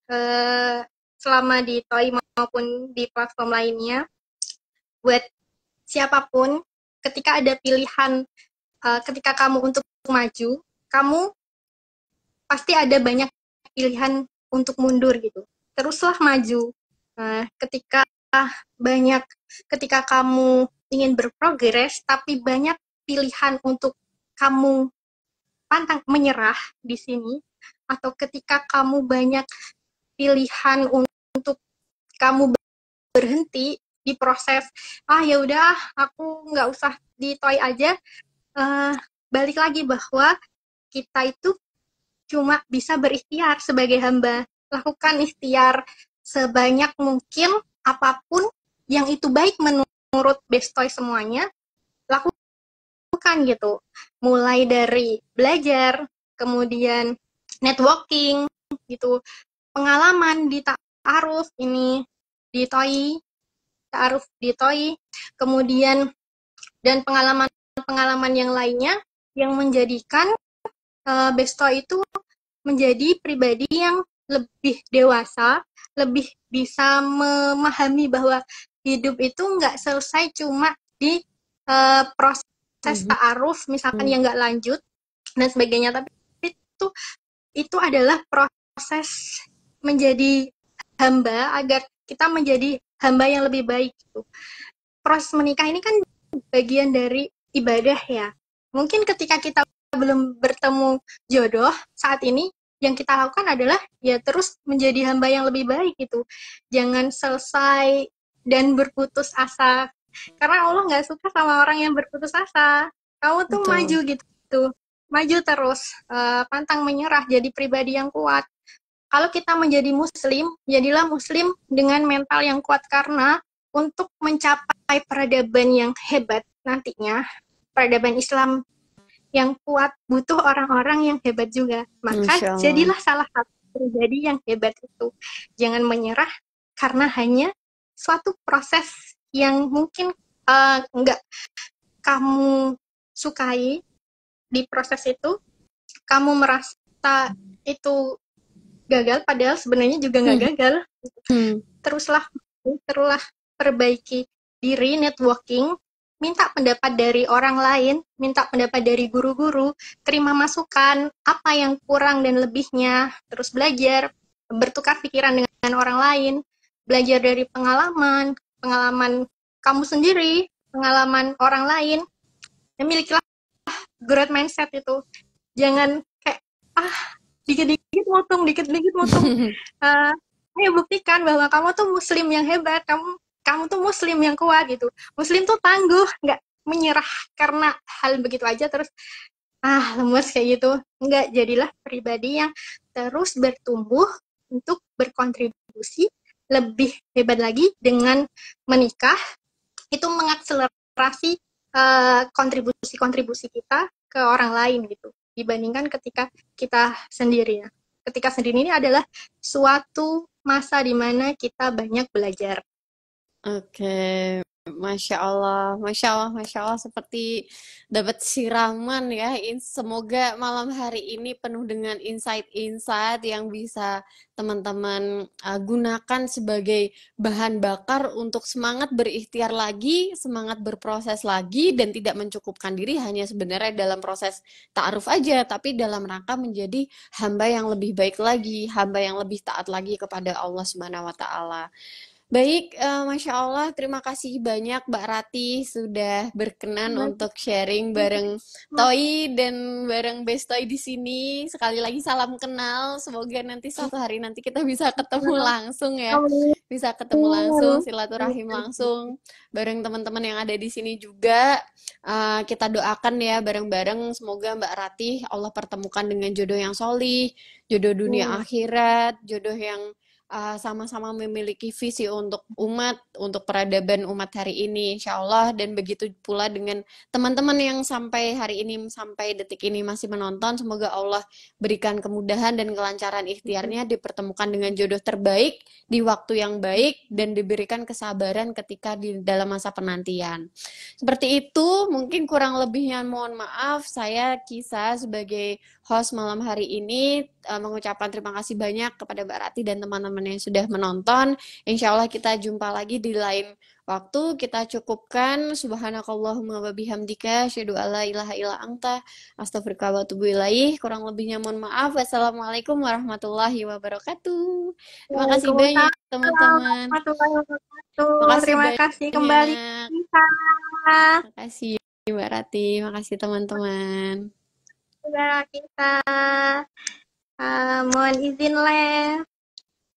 selama di TOI maupun di platform lainnya. Buat siapapun, ketika ada pilihan, ketika kamu untuk maju, kamu pasti ada banyak pilihan untuk mundur gitu. Teruslah maju. Ketika kamu ingin berprogres, tapi banyak pilihan untuk kamu pantang menyerah di sini, atau ketika kamu banyak pilihan untuk kamu berhenti di proses, ya udah, aku nggak usah di toy aja, balik lagi bahwa kita itu cuma bisa berikhtiar sebagai hamba. Lakukan ikhtiar sebanyak mungkin apapun yang itu baik menurut Bestoy semuanya, lakukan gitu. Mulai dari belajar, kemudian networking gitu, pengalaman di ta'aruf ini, di TOI, ta'aruf di TOI, kemudian dan pengalaman-pengalaman yang lainnya yang menjadikan Bestoy itu menjadi pribadi yang lebih dewasa, lebih bisa memahami bahwa hidup itu nggak selesai cuma di proses ta'aruf, misalkan yang nggak lanjut dan sebagainya, tapi itu adalah proses menjadi hamba agar kita menjadi hamba yang lebih baik gitu. Proses menikah ini kan bagian dari ibadah ya. Mungkin ketika kita belum bertemu jodoh saat ini, yang kita lakukan adalah ya terus menjadi hamba yang lebih baik gitu. Jangan selesai dan berputus asa. Karena Allah nggak suka sama orang yang berputus asa. Kamu tuh maju gitu. Maju terus, pantang menyerah, jadi pribadi yang kuat. Kalau kita menjadi muslim, jadilah muslim dengan mental yang kuat, karena untuk mencapai peradaban yang hebat nantinya, peradaban Islam yang kuat butuh orang-orang yang hebat juga. Maka jadilah salah satu pribadi yang hebat itu. Jangan menyerah karena hanya suatu proses yang mungkin nggak kamu sukai di proses itu, kamu merasa itu gagal, padahal sebenarnya juga nggak gagal. Teruslah perbaiki diri, networking, minta pendapat dari orang lain, minta pendapat dari guru-guru, terima masukan, apa yang kurang dan lebihnya, terus belajar, bertukar pikiran dengan orang lain, belajar dari pengalaman kamu sendiri, pengalaman orang lain, dan milikilah growth mindset itu. Jangan kayak, dikit-dikit motong. Ayo buktikan bahwa kamu tuh muslim yang hebat, kamu tuh muslim yang kuat gitu. Muslim tuh tangguh, nggak menyerah karena hal begitu aja terus lemes kayak gitu. Nggak, jadilah pribadi yang terus bertumbuh untuk berkontribusi lebih hebat lagi dengan menikah. Itu mengakselerasi kontribusi kita ke orang lain gitu, dibandingkan ketika kita sendiri ya. Ketika sendiri ini adalah suatu masa di mana kita banyak belajar. Oke, Masya Allah, Masya Allah, Masya Allah, seperti dapat siraman ya. Semoga malam hari ini penuh dengan insight-insight yang bisa teman-teman gunakan sebagai bahan bakar untuk semangat berikhtiar lagi, semangat berproses lagi, dan tidak mencukupkan diri hanya sebenarnya dalam proses ta'aruf aja, tapi dalam rangka menjadi hamba yang lebih baik lagi, hamba yang lebih taat lagi kepada Allah Subhanahu wa Ta'ala. Baik, Masya Allah, terima kasih banyak Mbak Rati sudah berkenan untuk sharing bareng Toi dan bareng Bestoy di sini. Sekali lagi salam kenal, semoga nanti suatu hari nanti kita bisa ketemu langsung ya. Bisa ketemu langsung, silaturahim langsung bareng teman-teman yang ada di sini juga. Kita doakan ya bareng-bareng, semoga Mbak Rati Allah pertemukan dengan jodoh yang solih, jodoh dunia akhirat, jodoh yang sama-sama memiliki visi untuk umat, untuk peradaban umat hari ini, insya Allah. Dan begitu pula dengan teman-teman yang sampai hari ini, sampai detik ini masih menonton, semoga Allah berikan kemudahan dan kelancaran ikhtiarnya, dipertemukan dengan jodoh terbaik di waktu yang baik, dan diberikan kesabaran ketika di dalam masa penantian. Seperti itu, mungkin kurang lebihnya mohon maaf. Saya Kisa sebagai host malam hari ini mengucapkan terima kasih banyak kepada Mbak Rati dan teman-teman yang sudah menonton. Insya Allah kita jumpa lagi di lain waktu. Kita cukupkan. Subhanakallahumma wa bihamdika asyhadu alla ilaha illa anta astaghfiruka wa atubu ilaih. Kurang lebihnya mohon maaf. Wassalamualaikum warahmatullahi wabarakatuh. Terima kasih banyak teman-teman. Terima kasih kembali. Terima kasih Mbak Rati. Terima kasih teman-teman. Kita mohon izin live.